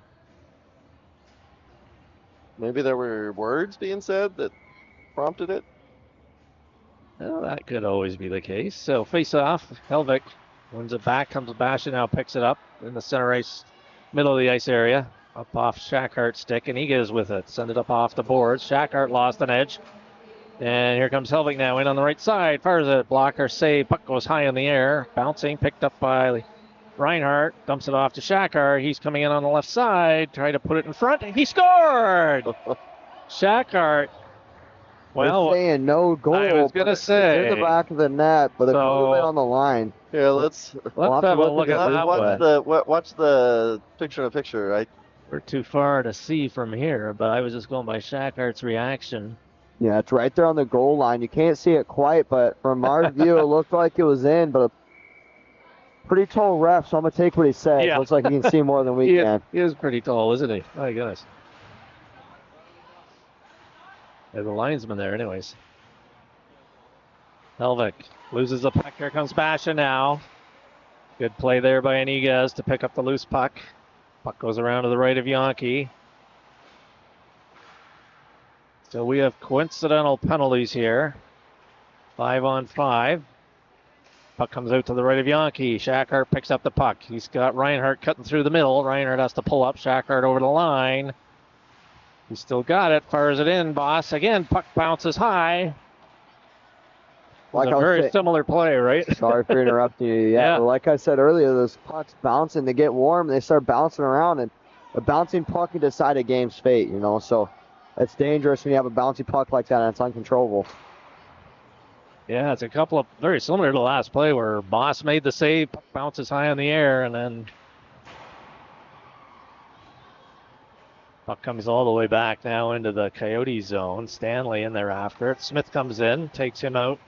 Maybe there were words being said that prompted it. well, that could always be the case. So face off, Helvik wins it back, comes Basha now, picks it up in the center ice, middle of the ice area, up off Shackhart's stick, and he goes with it. Send it up off the boards. Shackhart lost an edge. And here comes Helvik now in on the right side. Fires it. Blocker save. Puck goes high in the air. Bouncing. Picked up by Reinhardt. Dumps it off to Shackhart. He's coming in on the left side. Try to put it in front. And he scored! Shackhart. Well, They're saying no goal. I was going to say. It's in the back of the net, but it's So- a little bit on the line. Here, let's Let's have a look at that one. watch the picture-in-picture. We're too far to see from here, but I was just going by Shackhart's reaction. Yeah, it's right there on the goal line. You can't see it quite, but from our view, it looked like it was in, but a pretty tall ref, so I'm going to take what he said. Yeah. Looks like he can see more than we can. He is pretty tall, isn't he? My goodness. There's a linesman there, anyways. Helvik loses the puck. Here comes Basha now. Good play there by Iniguez to pick up the loose puck. Puck goes around to the right of Yankee. So we have coincidental penalties here. 5-on-5. Puck comes out to the right of Yankee. Shackhart picks up the puck. He's got Reinhardt cutting through the middle. Reinhardt has to pull up. Shackhart over the line. He's still got it. Fires it in, boss. Again, puck bounces high. Like It's I a was very saying- similar play, right? Sorry for interrupting you. Yeah, Yeah. but like I said earlier, those pucks bouncing, they get warm, they start bouncing around, and a bouncing puck can decide a game's fate, so it's dangerous when you have a bouncy puck like that and it's uncontrollable. Yeah, it's a couple of very similar to the last play where Boss made the save, puck bounces high in the air, and then puck comes all the way back now into the Coyote zone. Stanley in there after it. Smith comes in, takes him out.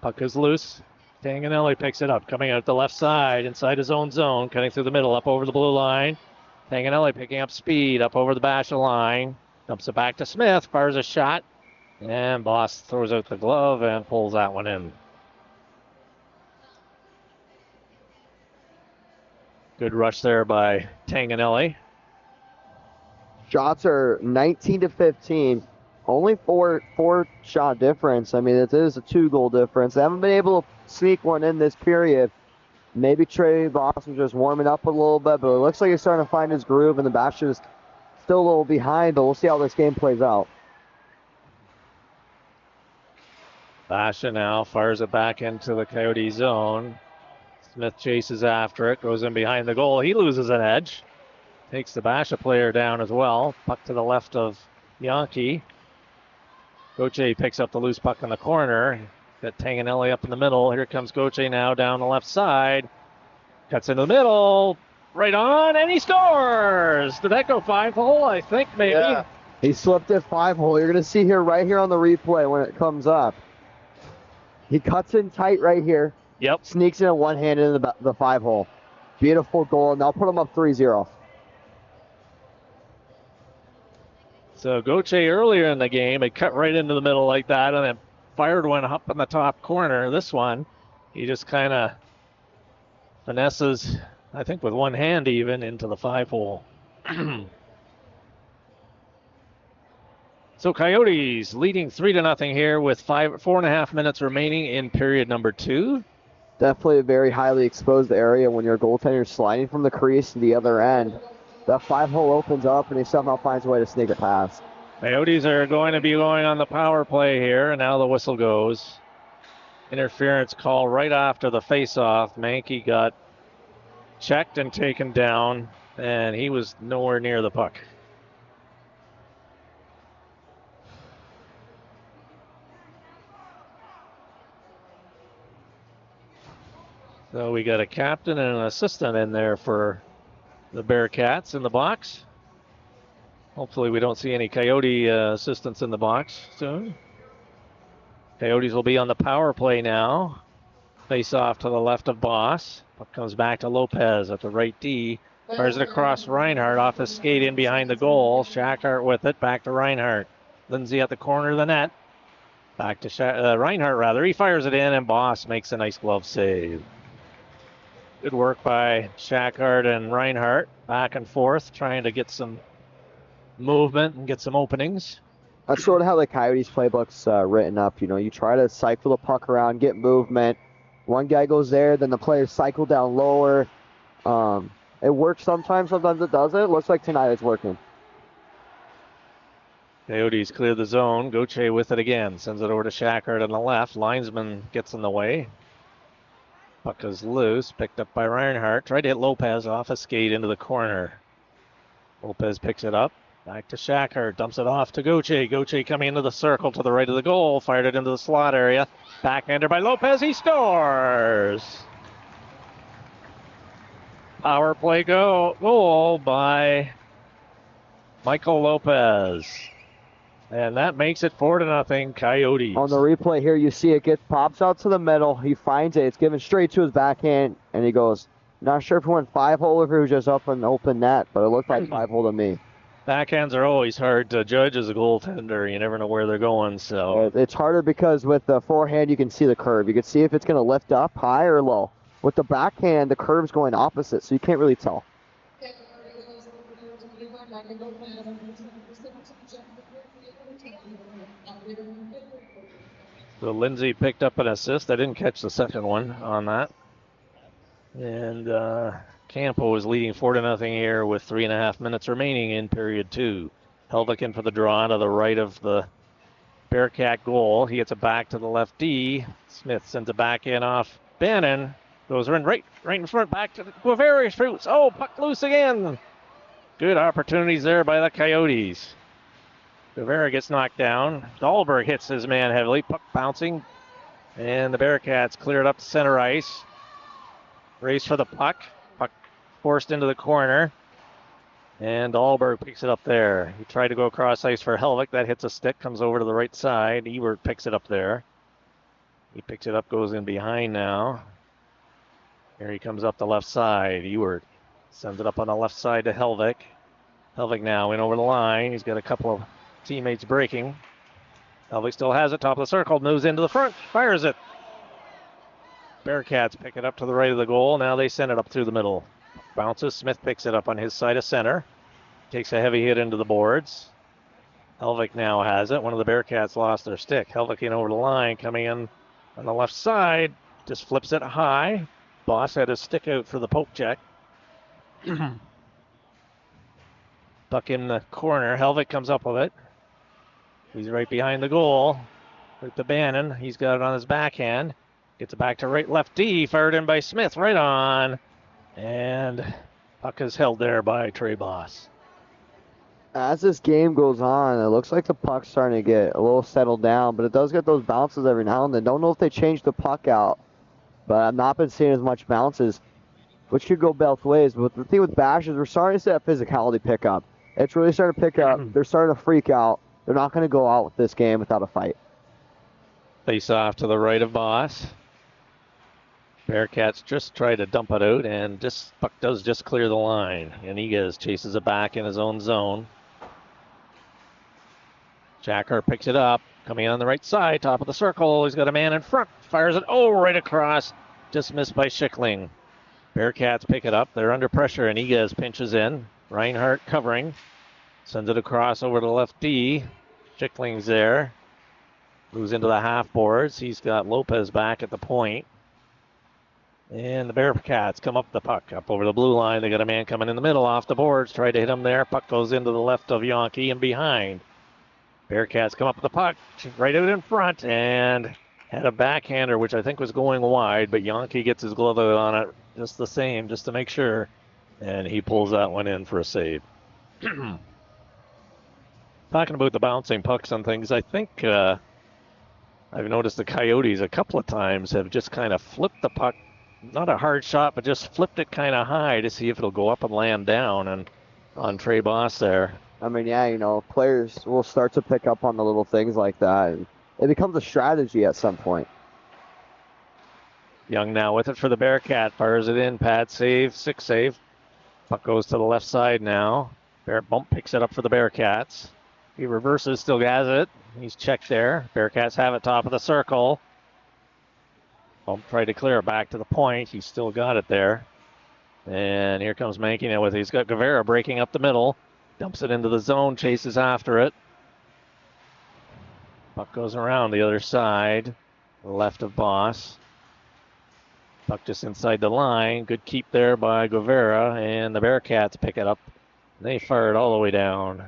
Puck is loose. Tanganelli picks it up, coming out the left side, inside his own zone, cutting through the middle, up over the blue line. Tanganelli picking up speed, up over the Basha line. Dumps it back to Smith, fires a shot. And Boss throws out the glove and pulls that one in. Good rush there by Tanganelli. Shots are 19-15. Only four shot difference. I mean, it is a 2-goal difference. They haven't been able to sneak one in this period. Maybe Trey Boss was just warming up a little bit, but it looks like he's starting to find his groove, and the Basha's still a little behind, but we'll see how this game plays out. Basha now fires it back into the Coyote zone. Smith chases after it, goes in behind the goal. He loses an edge. Takes the Basha player down as well. Puck to the left of Yankee. Goche picks up the loose puck in the corner. Got Tanganelli up in the middle. Here comes Goche now down the left side. Cuts into the middle. Right on, and he scores! Did that go 5-hole? I think maybe. Yeah. He slipped it 5-hole. You're going to see here, right here on the replay when it comes up. He cuts in tight right here. Yep. Sneaks in a one-handed in the 5-hole. Beautiful goal, and they'll put him up 3-0. So Goche earlier in the game had cut right into the middle like that and then fired one up in the top corner. This one, he just kind of finesses, I think with one hand even, into the 5-hole. So Coyotes leading 3-0 here with 4.5 minutes remaining in period number 2. Definitely a very highly exposed area when your goaltender's sliding from the crease to the other end. That 5-hole opens up, and he somehow finds a way to sneak it past. Coyotes are going to be going on the power play here, and now the whistle goes. Interference call right after the face-off. Mankey got checked and taken down, and he was nowhere near the puck. So we got a captain and an assistant in there for the Bearcats in the box. Hopefully we don't see any Coyote assistants in the box soon. Coyotes will be on the power play now. Face off to the left of Boss. Puck comes back to Lopez at the right D. Fires it across Reinhardt off his skate in behind the goal. Shackhart with it. Back to Reinhardt. Lindsay at the corner of the net. Back to Reinhardt, rather. He fires it in, and Boss makes a nice glove save. Good work by Shackhart and Reinhardt. Back and forth, trying to get some movement and get some openings. That's sort of how the Coyotes playbook's written up. You know, you try to cycle the puck around, get movement. One guy goes there, then the players cycle down lower. It works sometimes it doesn't. Looks like tonight it's working. Coyotes clear the zone. Gauthier with it again. Sends it over to Shackhart on the left. Linesman gets in the way. Puck is loose. Picked up by Reinhardt. Tried to hit Lopez off a skate into the corner. Lopez picks it up. Back to Shackhart. Dumps it off to Gauthier. Gauthier coming into the circle to the right of the goal. Fired it into the slot area. Backhander by Lopez. He scores! Power play goal by Michael Lopez. And that makes it 4-0 Coyotes. On the replay here, you see it pops out to the middle. He finds it. It's given straight to his backhand, and he goes, not sure if he went 5-hole or if he was just up an open net, but it looked like 5-hole to me. Backhands are always hard to judge as a goaltender. You never know where they're going. So it's harder because with the forehand, you can see the curve. You can see if it's going to lift up high or low. With the backhand, the curve's going opposite, so you can't really tell. So Lindsay picked up an assist. I didn't catch the second one on that. And Campo is leading 4-0 here with 3.5 minutes remaining in period 2. Helvik in for the draw to the right of the Bearcat goal. He gets it back to the left D. Smith sends it back in off Bannon. Goes right in front, back to Guevara shoots. Oh, puck loose again. Good opportunities there by the Coyotes. Guevara gets knocked down. Dahlberg hits his man heavily. Puck bouncing. And the Bearcats cleared up to center ice. Race for the puck. Puck forced into the corner. And Dahlberg picks it up there. He tried to go across ice for Helvik. That hits a stick, comes over to the right side. Ewert picks it up there. He picks it up, goes in behind now. Here he comes up the left side. Ewert sends it up on the left side to Helvik. Helvik now in over the line. He's got a couple of teammates breaking. Helvik still has it, top of the circle, moves into the front, fires it. Bearcats pick it up to the right of the goal. Now they send it up through the middle. Bounces, Smith picks it up on his side of center. Takes a heavy hit into the boards. Helvik now has it. One of the Bearcats lost their stick. Helvik in over the line, coming in on the left side. Just flips it high. Boss had his stick out for the poke check. Puck in the corner. Helvik comes up with it. He's right behind the goal. With the Bannon. He's got it on his backhand. Gets it back to right left D. Fired in by Smith. Right on. And puck is held there by Trey Boss. As this game goes on, it looks like the puck's starting to get a little settled down, but it does get those bounces every now and then. Don't know if they changed the puck out, but I've not been seeing as much bounces, which could go both ways. But the thing with Bash is we're starting to see that physicality pick up. It's really starting to pick up. They're starting to freak out. They're not going to go out with this game without a fight. Face off to the right of Boss. Bearcats just try to dump it out, and this puck does just clear the line. Iniguez chases it back in his own zone. Jacker picks it up, coming in on the right side, top of the circle. He's got a man in front, fires it, right across. Just missed by Schickling. Bearcats pick it up. They're under pressure, and Iniguez pinches in. Reinhardt covering. Sends it across over to the left D. Schickling's there. Moves into the half boards. He's got Lopez back at the point. And the Bearcats come up the puck, up over the blue line. They got a man coming in the middle off the boards. Try to hit him there. Puck goes into the left of Yonke and behind. Bearcats come up with the puck right out in front and had a backhander, which I think was going wide, but Yonke gets his glove out on it just the same, just to make sure. And he pulls that one in for a save. Talking about the bouncing pucks and things, I think I've noticed the Coyotes a couple of times have just kind of flipped the puck. Not a hard shot, but just flipped it kind of high to see if it'll go up and land down, and on Trey Boss there. I mean, yeah, players will start to pick up on the little things like that. And it becomes a strategy at some point. Young now with it for the Bearcat. Fires it in. Pad save. 6 save. Puck goes to the left side now. Bear bump picks it up for the Bearcats. He reverses, still has it. He's checked there. Bearcats have it top of the circle. Bump tried to clear it back to the point. He's still got it there. And here comes Manking it with it. He's got Guevara breaking up the middle. Dumps it into the zone, chases after it. Puck goes around the other side, left of Boss. Puck just inside the line. Good keep there by Guevara, and the Bearcats pick it up. They fire it all the way down,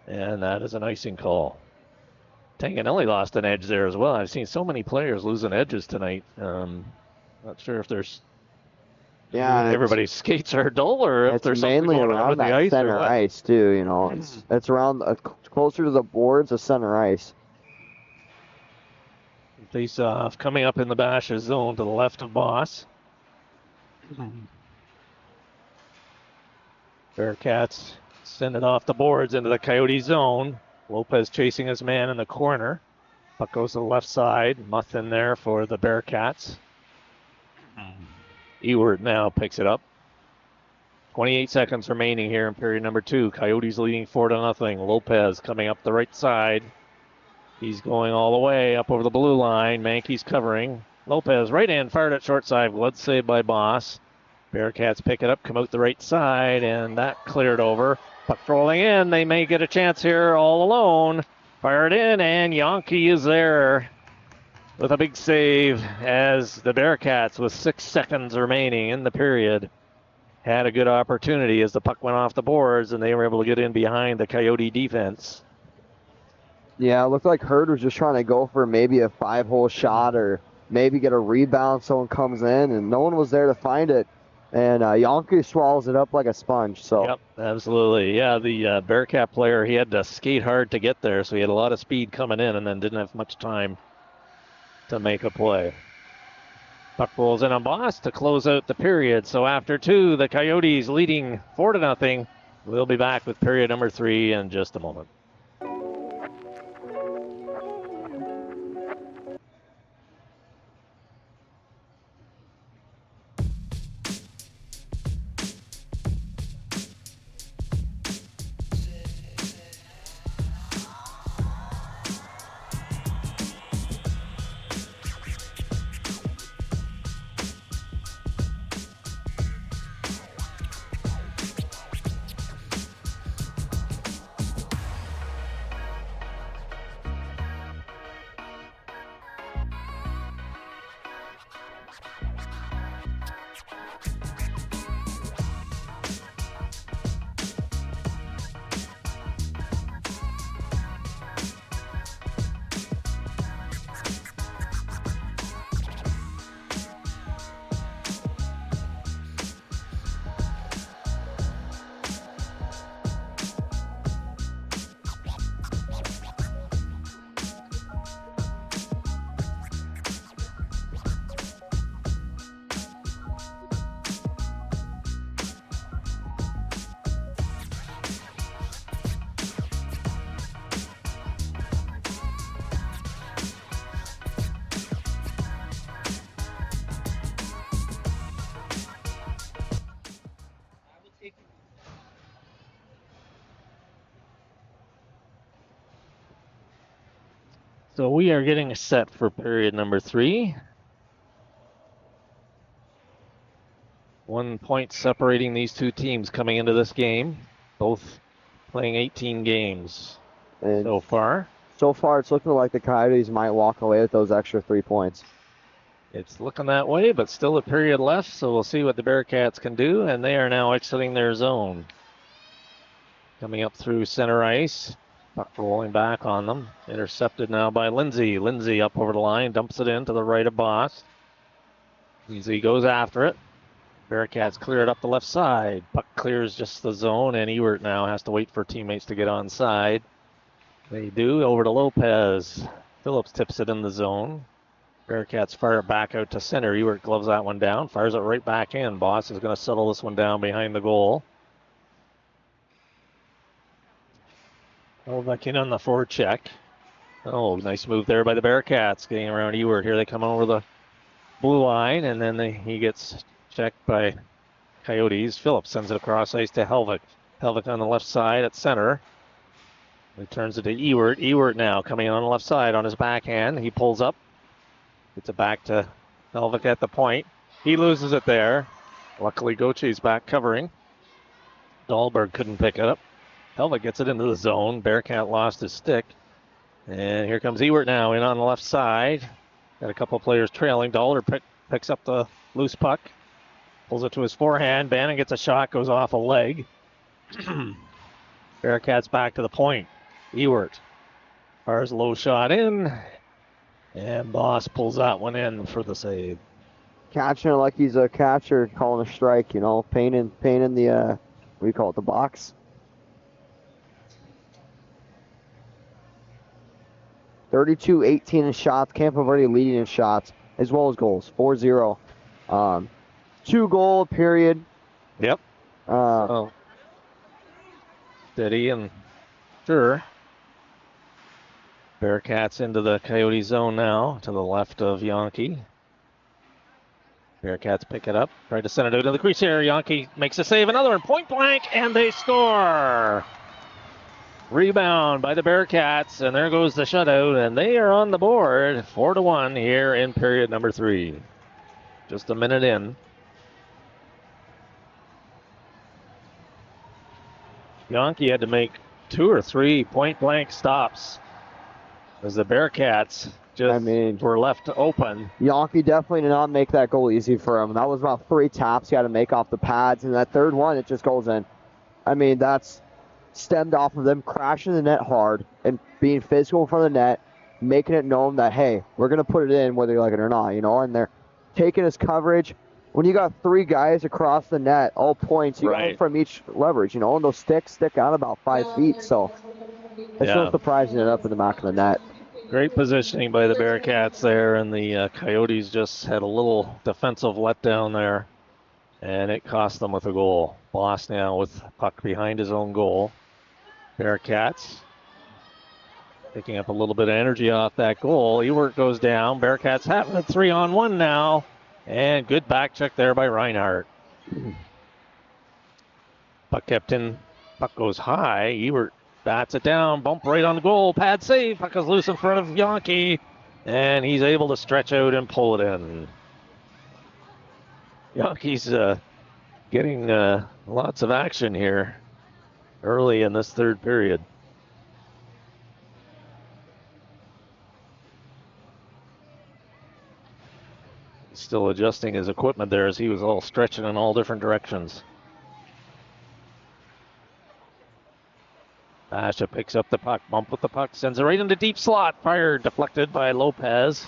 and that is an icing call. Tanganelli lost an edge there as well. I've seen so many players losing edges tonight. Not sure if there's everybody's skates are dull or if there's mainly something going on with that the ice center or what. ice too. You know, it's around closer to the boards of center ice. Face off coming up in the Bashes zone to the left of Boss. Bearcats send it off the boards into the Coyote zone. Lopez chasing his man in the corner. Puck goes to the left side. Muth in there for the Bearcats. Ewert now picks it up. 28 seconds remaining here in period number 2. Coyotes leading 4-0. Lopez coming up the right side. He's going all the way up over the blue line. Mankey's covering. Lopez right hand fired at short side. Glove saved by Boss. Bearcats pick it up, come out the right side, and that cleared over. Puck rolling in. They may get a chance here all alone. Fired in, and Yonke is there with a big save as the Bearcats, with 6 seconds remaining in the period, had a good opportunity as the puck went off the boards, and they were able to get in behind the Coyote defense. Yeah, it looked like Hurd was just trying to go for maybe a 5-hole shot or maybe get a rebound. Someone comes in, and no one was there to find it. And Yonke swallows it up like a sponge. So. Yep, absolutely. Yeah, the Bearcat player, he had to skate hard to get there, so he had a lot of speed coming in and then didn't have much time to make a play. Puck rolls in on Boss to close out the period. So after 2, the Coyotes leading 4-0. We'll be back with period number 3 in just a moment. So we are getting set for period number 3. 1 point separating these two teams coming into this game. Both playing 18 games And so far. so far, it's looking like the Coyotes might walk away with those extra 3 points. It's looking that way, but still a period left, so we'll see what the Bearcats can do, and they are now exiting their zone. Coming up through center ice. Puck rolling back on them. Intercepted now by Lindsay. Lindsay up over the line, dumps it in to the right of Boss. Lindsay goes after it. Bearcats clear it up the left side. Puck clears just the zone, and Ewert now has to wait for teammates to get on side. They do, over to Lopez. Phillips tips it in the zone. Bearcats fire it back out to center. Ewert gloves that one down, fires it right back in. Boss is going to settle this one down behind the goal. Back in on the forecheck. Oh, nice move there by the Bearcats, getting around Ewert. Here they come over the blue line, and then he gets checked by Coyotes. Phillips sends it across ice to Helvik. Helvik on the left side at center. Returns it to Ewert. Ewert now coming on the left side on his backhand. He pulls up. Gets it back to Helvik at the point. He loses it there. Luckily, Gauthier's back covering. Dahlberg couldn't pick it up. Helvik gets it into the zone. Bearcat lost his stick. And here comes Ewert now in on the left side. Got a couple players trailing. Dahlberg picks up the loose puck. Pulls it to his forehand. Bannon gets a shot, goes off a leg. Bearcats back to the point. Ewert fires a low shot in. And Boss pulls that one in for the save. Catching it like he's a catcher, calling a strike, you know, painting the, what do you call it, the box? 32-18 in shots. Campo Verde leading in shots as well as goals. 4-0. 2-goal period. Yep. Steady and sure. Bearcats into the Coyote zone now to the left of Yonke. Bearcats pick it up. Try to send it out to the crease here. Yonke makes a save. Another one. Point blank. And they score. Rebound by the Bearcats. And there goes the shutout. And they are on the board. 4-1 here in period number 3. Just a minute in. Yonke had to make 2 or 3 point blank stops as the Bearcats just were left open. Yonke definitely did not make that goal easy for him. That was about 3 taps he had to make off the pads, and that third one, it just goes in. I mean, that's stemmed off of them crashing the net hard and being physical in front of the net, making it known that, hey, we're going to put it in whether you like it or not, you know, and they're taking his coverage. When you got 3 guys across the net, all points, you got from each leverage, you know, and those sticks stick out about 5 feet, so it's no surprise it up in the back of the net. Great positioning by the Bearcats there, and the Coyotes just had a little defensive letdown there, and it cost them with a goal. Boss now with puck behind his own goal. Bearcats picking up a little bit of energy off that goal. Ewert goes down. Bearcats having a 3-on-1 now, and good back check there by Reinhardt. Puck kept in. Puck goes high. Ewert bats it down, bump right on the goal, pad save, puck is loose in front of Yonke, and he's able to stretch out and pull it in. Yonke's getting lots of action here early in this third period. He's still adjusting his equipment there as he was all stretching in all different directions. Basha picks up the puck, bump with the puck, sends it right into deep slot. Fire deflected by Lopez.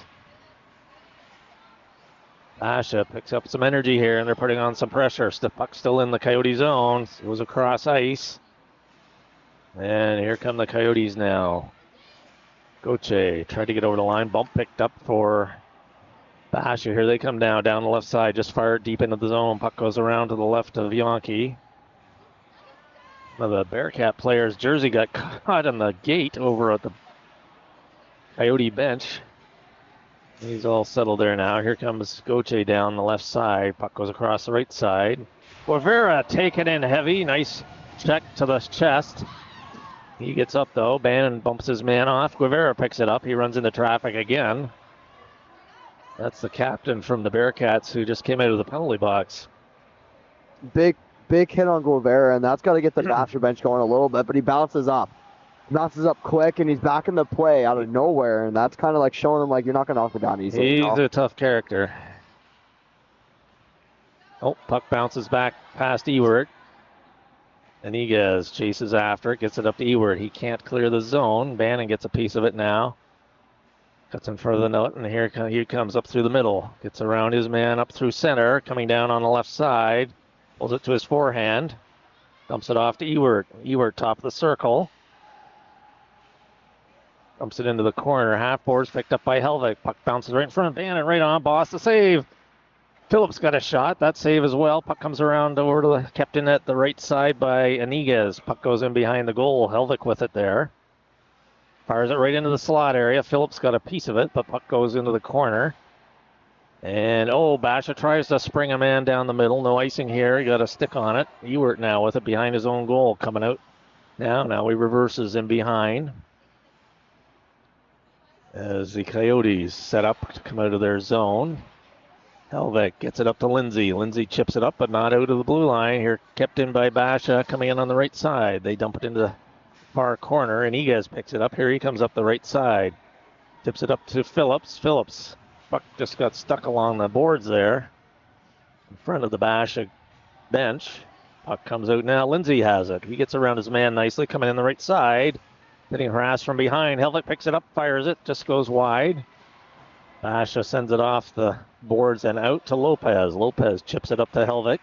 Basha picks up some energy here, and they're putting on some pressure. The puck's still in the Coyote zone. It was across ice. And here come the Coyotes now. Gauthier tried to get over the line. Bump picked up for Basha. Here they come down the left side. Just fired deep into the zone. Puck goes around to the left of Yonke. One of the Bearcat players' jersey got caught on the gate over at the Coyote bench. He's all settled there now. Here comes Gauthier down the left side. Puck goes across the right side. Guevara taken in heavy. Nice check to the chest. He gets up though. Bannon bumps his man off. Guevara picks it up. He runs into traffic again. That's the captain from the Bearcats who just came out of the penalty box. Big hit on Guevara, and that's got to get the Basher bench going a little bit, but he bounces up. Bounces up quick, and he's back in the play out of nowhere, and that's kind of like showing him, like, you're not going to knock him down easily. He's a tough character. Oh, puck bounces back past Ewert. Iniguez chases after it, gets it up to Ewert. He can't clear the zone. Bannon gets a piece of it now. Cuts in front of the net, and here he comes up through the middle. Gets around his man up through center, coming down on the left side. Pulls it to his forehand. Dumps it off to Ewert. Ewert top of the circle. Dumps it into the corner. Half boards picked up by Helvik. Puck bounces right in front of Bannon. Right on. Boss the save. Phillips got a shot. That save as well. Puck comes around over to the kept in at the right side by Iniguez. Puck goes in behind the goal. Helvik with it there. Fires it right into the slot area. Phillips got a piece of it, but puck goes into the corner. And, Basha tries to spring a man down the middle. No icing here. He got a stick on it. Ewert now with it behind his own goal coming out. Now he reverses in behind. As the Coyotes set up to come out of their zone. Helvik gets it up to Lindsay. Lindsay chips it up, but not out of the blue line. Here kept in by Basha coming in on the right side. They dump it into the far corner, and Iguez picks it up. Here he comes up the right side. Tips it up to Phillips. Phillips. Puck just got stuck along the boards there. In front of the Basha bench. Puck comes out now. Lindsay has it. He gets around his man nicely, coming in the right side. Getting harassed from behind. Helvik picks it up, fires it, just goes wide. Basha sends it off the boards and out to Lopez. Lopez chips it up to Helvik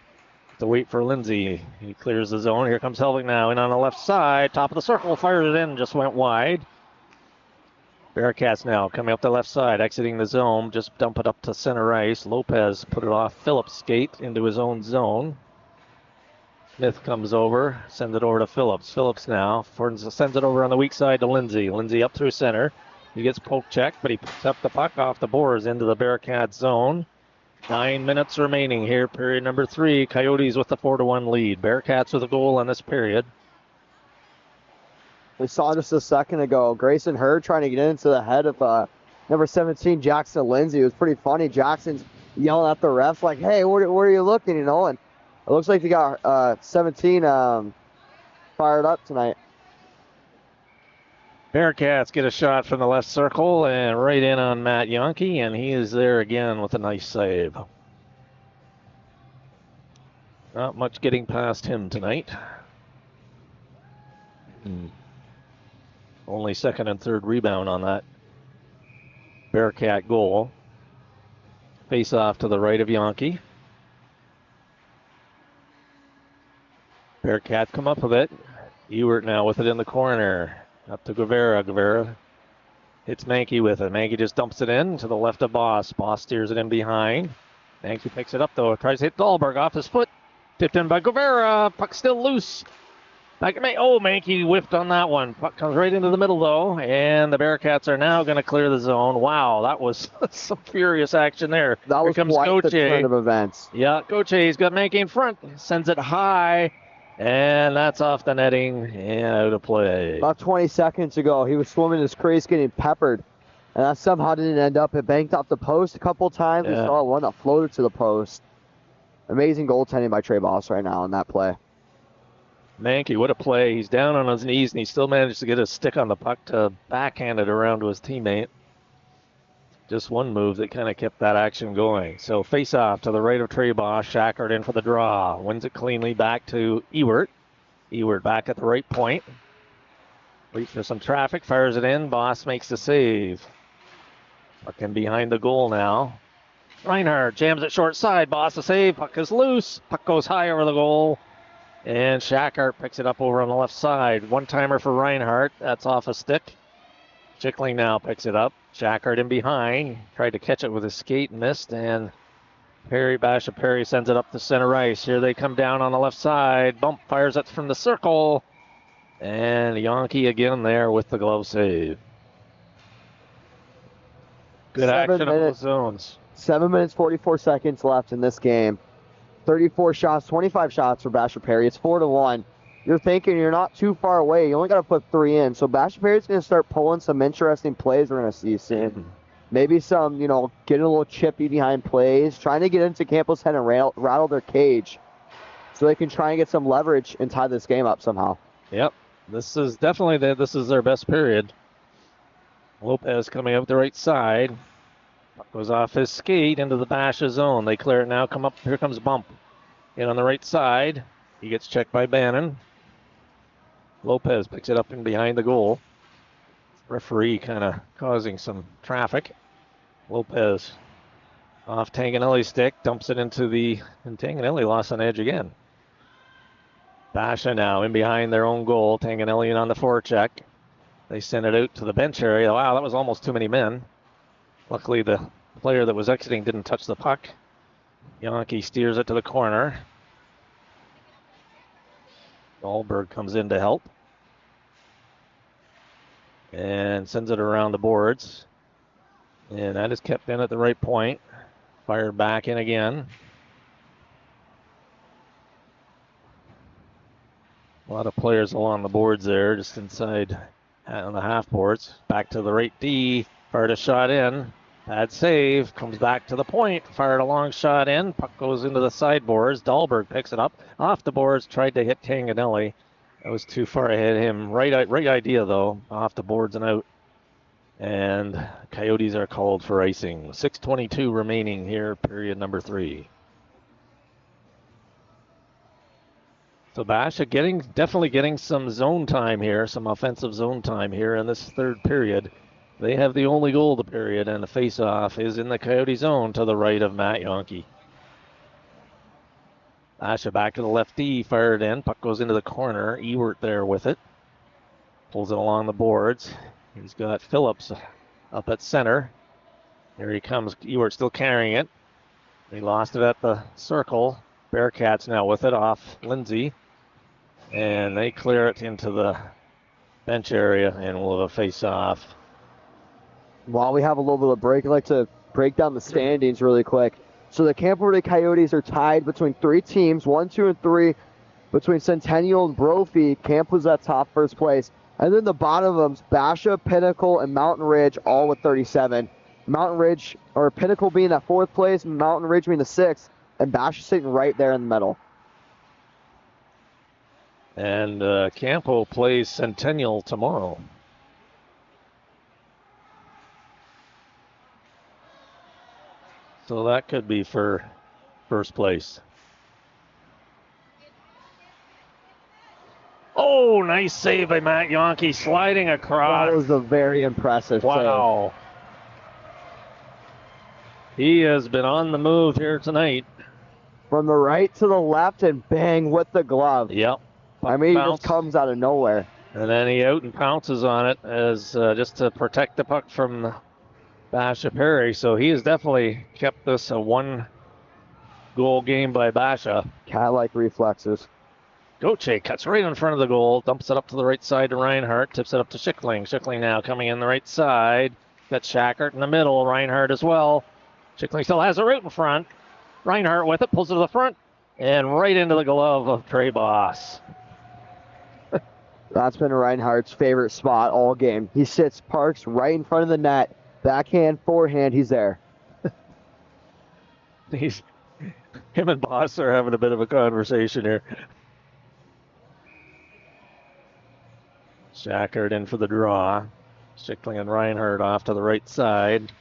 to wait for Lindsay. He clears the zone. Here comes Helvik now in on the left side. Top of the circle, fires it in, just went wide. Bearcats now coming up the left side, exiting the zone. Just dump it up to center ice. Lopez put it off Phillips' skate into his own zone. Smith comes over, sends it over to Phillips. Phillips now sends it over on the weak side to Lindsay. Lindsay up through center. He gets poke checked, but he picks up the puck off the boards into the Bearcats zone. 9 minutes remaining here, period number 3. Coyotes with the 4-1 lead. Bearcats with a goal in this period. We saw just a second ago, Grayson Hurd trying to get into the head of number 17, Jackson Lindsay. It was pretty funny. Jackson's yelling at the refs like, hey, where are you looking, and it looks like they got 17 fired up tonight. Bearcats get a shot from the left circle and right in on Matt Yonke, and he is there again with a nice save. Not much getting past him tonight. Only second and third rebound on that Bearcat goal. Face off to the right of Yonke. Bearcat come up with it. Ewert now with it in the corner. Up to Guevara. Guevara hits Mankey with it. Mankey just dumps it in to the left of Boss. Boss steers it in behind. Mankey picks it up though. Tries to hit Dahlberg off his foot. Tipped in by Guevara. Puck still loose. Mankey whiffed on that one. Puck comes right into the middle though. And the Bearcats are now going to clear the zone. Wow, that was some furious action there. That was quite the turn of events. Yeah, Gauthier, he's got Mankey in front. Sends it high. And that's off the netting and out of play. About 20 seconds ago, he was swimming his crease getting peppered. And that somehow didn't end up. It banked off the post a couple times. We saw one that floated to the post. Amazing goaltending by Trey Boss right now in that play. Mankey, what a play. He's down on his knees, and he still managed to get his stick on the puck to backhand it around to his teammate. Just one move that kind of kept that action going. So face off to the right of Trey Boss. Shackard in for the draw. Wins it cleanly back to Ewert. Ewert back at the right point. Waits for some traffic. Fires it in. Boss makes the save. Puck in behind the goal now. Reinhardt jams it short side. Boss the save. Puck is loose. Puck goes high over the goal. And Shackard picks it up over on the left side. One-timer for Reinhardt. That's off a stick. Chickling now picks it up. Shackard in behind. Tried to catch it with his skate, missed, and Basha Perry sends it up the center ice. Here they come down on the left side. Bump fires it from the circle. And Yonke again there with the glove save. Good action on both zones. 7 minutes, 44 seconds left in this game. 34 shots, 25 shots for Basha Perry. It's 4-1. You're thinking you're not too far away. You only got to put 3 in. So Basha Perry's going to start pulling some interesting plays we're going to see soon. Maybe some, getting a little chippy behind plays, trying to get into Campo's head and rattle their cage so they can try and get some leverage and tie this game up somehow. Yep. This is definitely this is their best period. Lopez coming up the right side. Goes off his skate into the Basha zone. They clear it now. Come up. Here comes Bump. In on the right side. He gets checked by Bannon. Lopez picks it up in behind the goal. Referee kind of causing some traffic. Lopez off Tanganelli's stick. Dumps it into and Tanganelli lost on edge again. Basha now in behind their own goal. Tanganelli in on the forecheck. They send it out to the bench area. Wow, that was almost too many men. Luckily, the player that was exiting didn't touch the puck. Yonke steers it to the corner. Dahlberg comes in to help. and sends it around the boards. And that is kept in at the right point. Fired back in again. A lot of players along the boards there, just inside on the half boards. Back to the right D. Fired a shot in. Bad save. Comes back to the point. Fired a long shot in. Puck goes into the sideboards. Dahlberg picks it up. Off the boards. Tried to hit Tanganelli. That was too far ahead of him. Right idea, though. Off the boards and out. And Coyotes are called for icing. 6:22 remaining here, period number 3. So Basha definitely getting some zone time here, some offensive zone time here in this third period. They have the only goal of the period, and the face-off is in the Coyote zone to the right of Matt Yonke. Basha back to the left D, fired in. Puck goes into the corner. Ewert there with it. Pulls it along the boards. He's got Phillips up at center. Here he comes. Ewert still carrying it. He lost it at the circle. Bearcats now with it off Lindsay. And they clear it into the bench area, and we'll have a face-off. While we have a little bit of break, I'd like to break down the standings really quick. So the Campo Verde Coyotes are tied between 3 teams, 1, 2, and 3, between Centennial and Brophy. Campo's at top first place. And then the bottom of them, Basha, Pinnacle, and Mountain Ridge, all with 37. Mountain Ridge, or Pinnacle being at 4th place, Mountain Ridge being the 6th, and Basha sitting right there in the middle. And Campo plays Centennial tomorrow. So that could be for first place. Oh, nice save by Matt Yonke, sliding across. That was a very impressive save. Wow. He has been on the move here tonight. From the right to the left and bang with the glove. Yep. I mean, he Bounce. just comes out of nowhere. And then he out and pounces on it as just to protect the puck from Basha Perry. So he has definitely kept this a 1-goal game by Basha. Cat-like reflexes. Goche cuts right in front of the goal, dumps it up to the right side to Reinhardt, tips it up to Schickling. Schickling now coming in the right side. Got Shackert in the middle, Reinhardt as well. Schickling still has it right in front. Reinhardt with it, pulls it to the front, and right into the glove of Trey Boss. That's been Reinhardt's favorite spot all game. He sits, parks right in front of the net. Backhand, forehand, he's there. Him and Boss are having a bit of a conversation here. Shackert in for the draw. Schickling and Reinhardt off to the right side.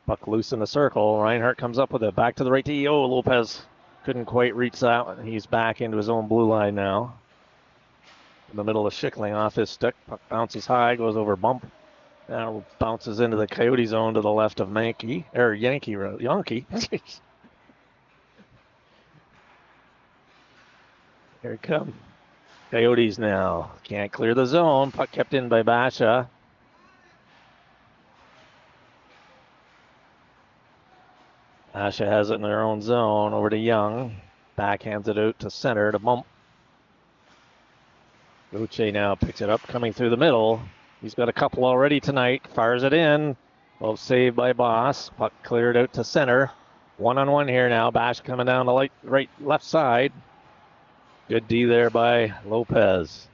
Puck loose in the circle. Reinhardt comes up with it. Back to the right to Oh, Lopez couldn't quite reach that one. He's back into his own blue line now. In the middle of Schickling off his stick. Puck bounces high, goes over bump. Now bounces into the Coyote zone to the left of Yonke. Here it comes. Coyotes now. Can't clear the zone. Puck kept in by Basha. Basha has it in their own zone. Over to Young. Backhands it out to center to bump. Goche now picks it up, coming through the middle. He's got a couple already tonight. Fires it in. Well saved by Boss. Puck cleared out to center. 1-on-1 here now. Bash coming down the left side. Good D there by Lopez.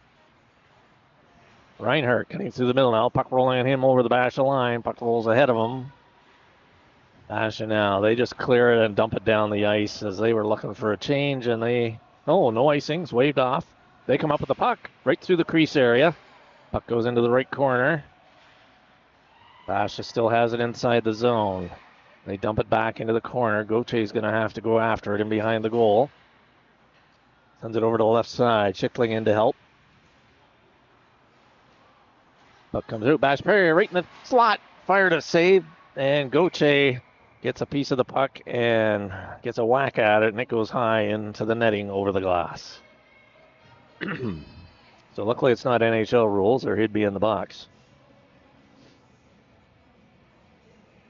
Reinhardt cutting through the middle now. Puck rolling on him over the Basha line. Puck rolls ahead of him. Basha now. They just clear it and dump it down the ice as they were looking for a change. And no icings. Waved off. They come up with the puck right through the crease area. Puck goes into the right corner. Basha still has it inside the zone. They dump it back into the corner. Goche's going to have to go after it in behind the goal. Sends it over to the left side. Schickling in to help. Puck comes out. Bash Perry right in the slot. Fired a save. And Goche gets a piece of the puck and gets a whack at it. And it goes high into the netting over the glass. So luckily it's not NHL rules or he'd be in the box.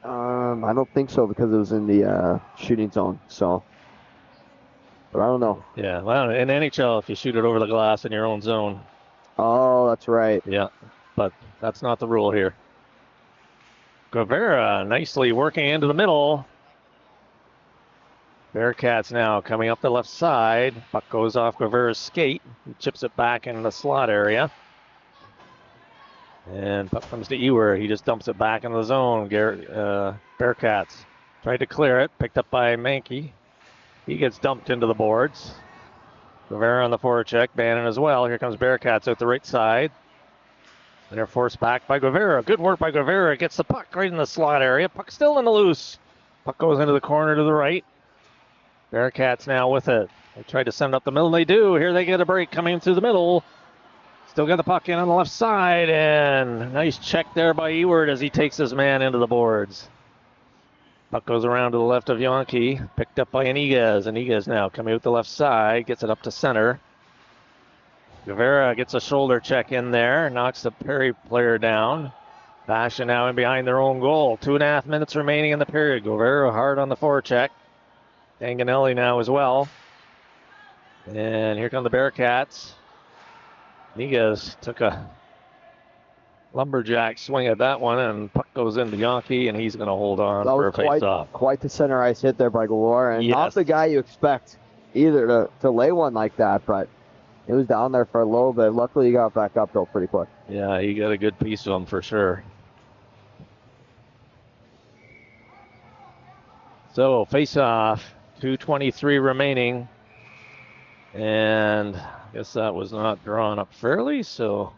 I don't think so because it was in the shooting zone. So, but I don't know. Yeah, well, in NHL, if you shoot it over the glass in your own zone, Oh, that's right. Yeah, but that's not the rule here. Guevara nicely working into the middle. Bearcats now coming up the left side. Puck goes off Guevara's skate. He chips it back into the slot area. And puck comes to Ewer. He just dumps it back in the zone. Bearcats tried to clear it. Picked up by Mankey. He gets dumped into the boards. Guevara on the forecheck. Bannon as well. Here comes Bearcats out the right side. They're forced back by Guevara. Good work by Guevara. Gets the puck right in the slot area. Puck still in the loose. Puck goes into the corner to the right. Bearcats now with it. They tried to send it up the middle. They do. Here they get a break coming through the middle. Still got the puck in on the left side. And nice check there by Eward as he takes his man into the boards. Puck goes around to the left of Yonke. Picked up by Iniguez. Iniguez now coming out the left side. Gets it up to center. Guevara gets a shoulder check in there. Knocks the Perry player down. Basha now in behind their own goal. 2.5 minutes remaining in the period. Guevara hard on the forecheck. Danganelli now as well. And here come the Bearcats. Niguez took a lumberjack swing at that one, and puck goes into Yonke, and he's going to hold on That for a was face-off. quite the center ice hit there by Galore, and not Yes. the guy you expect either to lay one like that, but he was down there for a little bit. Luckily, he got back up though pretty quick. Yeah, he got a good piece of him for sure. So, face-off, 2:23 remaining. And I guess that was not drawn up fairly, so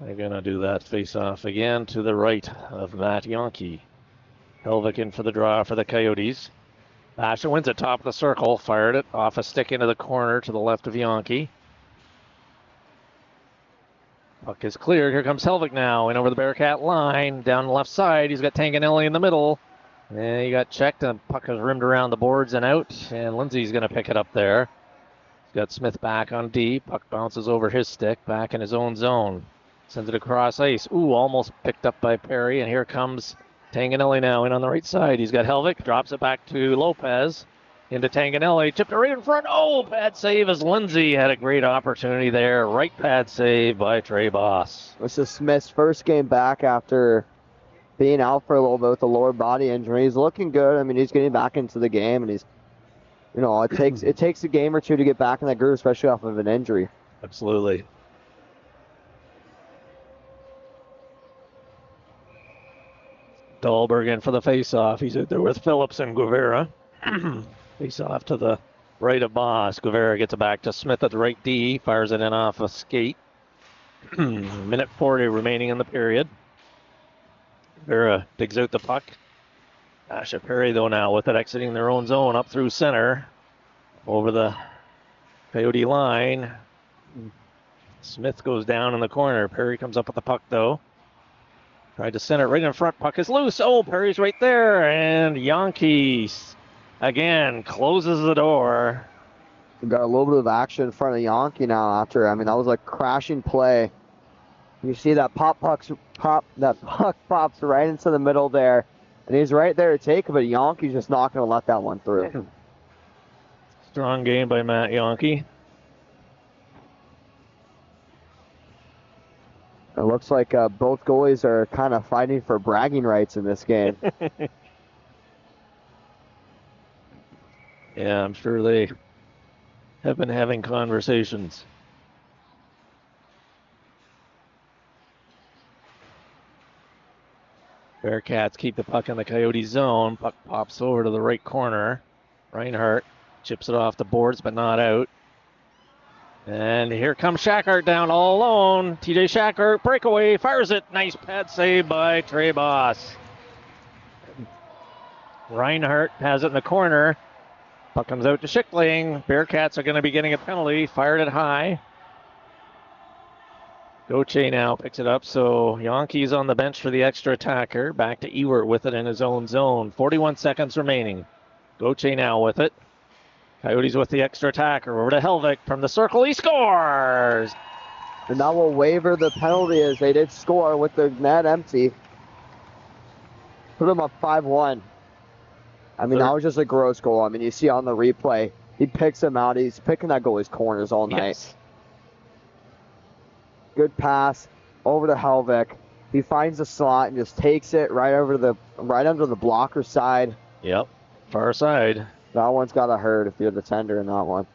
they're going to do that face-off again to the right of Matt Yonke. Helvik in for the draw for the Coyotes. Basha wins it top of the circle, fired it off a stick into the corner to the left of Yonke. Puck is cleared. Here comes Helvik now, in over the Bearcat line, down the left side. He's got Tanganelli in the middle. And he got checked, and puck is rimmed around the boards and out, and Lindsay's going to pick it up there. He's got Smith back on D. Puck bounces over his stick, back in his own zone. Sends it across ice. Ooh, almost picked up by Perry, and here comes Tanganelli now in on the right side. He's got Helvik, drops it back to Lopez, into Tanganelli, chipped it right in front. Oh, pad save as Lindsay had a great opportunity there. Right pad save by Trey Boss. This is Smith's first game back after being out for a little bit with a lower body injury. He's looking good. I mean, he's getting back into the game, and he's, it takes a game or two to get back in that groove, especially off of an injury. Absolutely. Dahlberg in for the face-off. He's out there with Phillips and Guevara. Face-off to the right of Boss. Guevara gets it back to Smith at the right D. Fires it in off a skate. Minute 40 remaining in the period. Guevara digs out the puck. Asha Perry, though, now with it exiting their own zone up through center. Over the Coyote line. Smith goes down in the corner. Perry comes up with the puck, though. Tried to send it right in front. Puck is loose. Oh, Perry's right there. And Yankees again closes the door. We've got a little bit of action in front of Yonke now after. I mean, that was a crashing play. You see that puck pops right into the middle there. And he's right there to take it, but Yonke's just not going to let that one through. Strong game by Matt Yonke. It looks like both goalies are kind of fighting for bragging rights in this game. Yeah, I'm sure they have been having conversations. Bearcats keep the puck in the Coyote zone. Puck pops over to the right corner. Reinhardt chips it off the boards, but not out. And here comes Shackart down all alone. TJ Shackart, breakaway, fires it. Nice pad save by Trey Boss. Reinhardt has it in the corner. Puck comes out to Schickling. Bearcats are going to be getting a penalty. Fired it high. Goche now picks it up, so Yonke's on the bench for the extra attacker. Back to Ewert with it in his own zone. 41 seconds remaining. Goche now with it. Coyotes with the extra attacker. Over to Helvik from the circle. He scores! And that will waiver the penalty as they did score with the net empty. Put them up 5-1. I mean, that was just a gross goal. I mean, you see on the replay, he picks him out. He's picking that goalie's corners all night. Yes. Good pass over to Helvik. He finds the slot and just takes it right under the blocker side. Yep. Far side. That one's got to hurt if you're the tender in that one.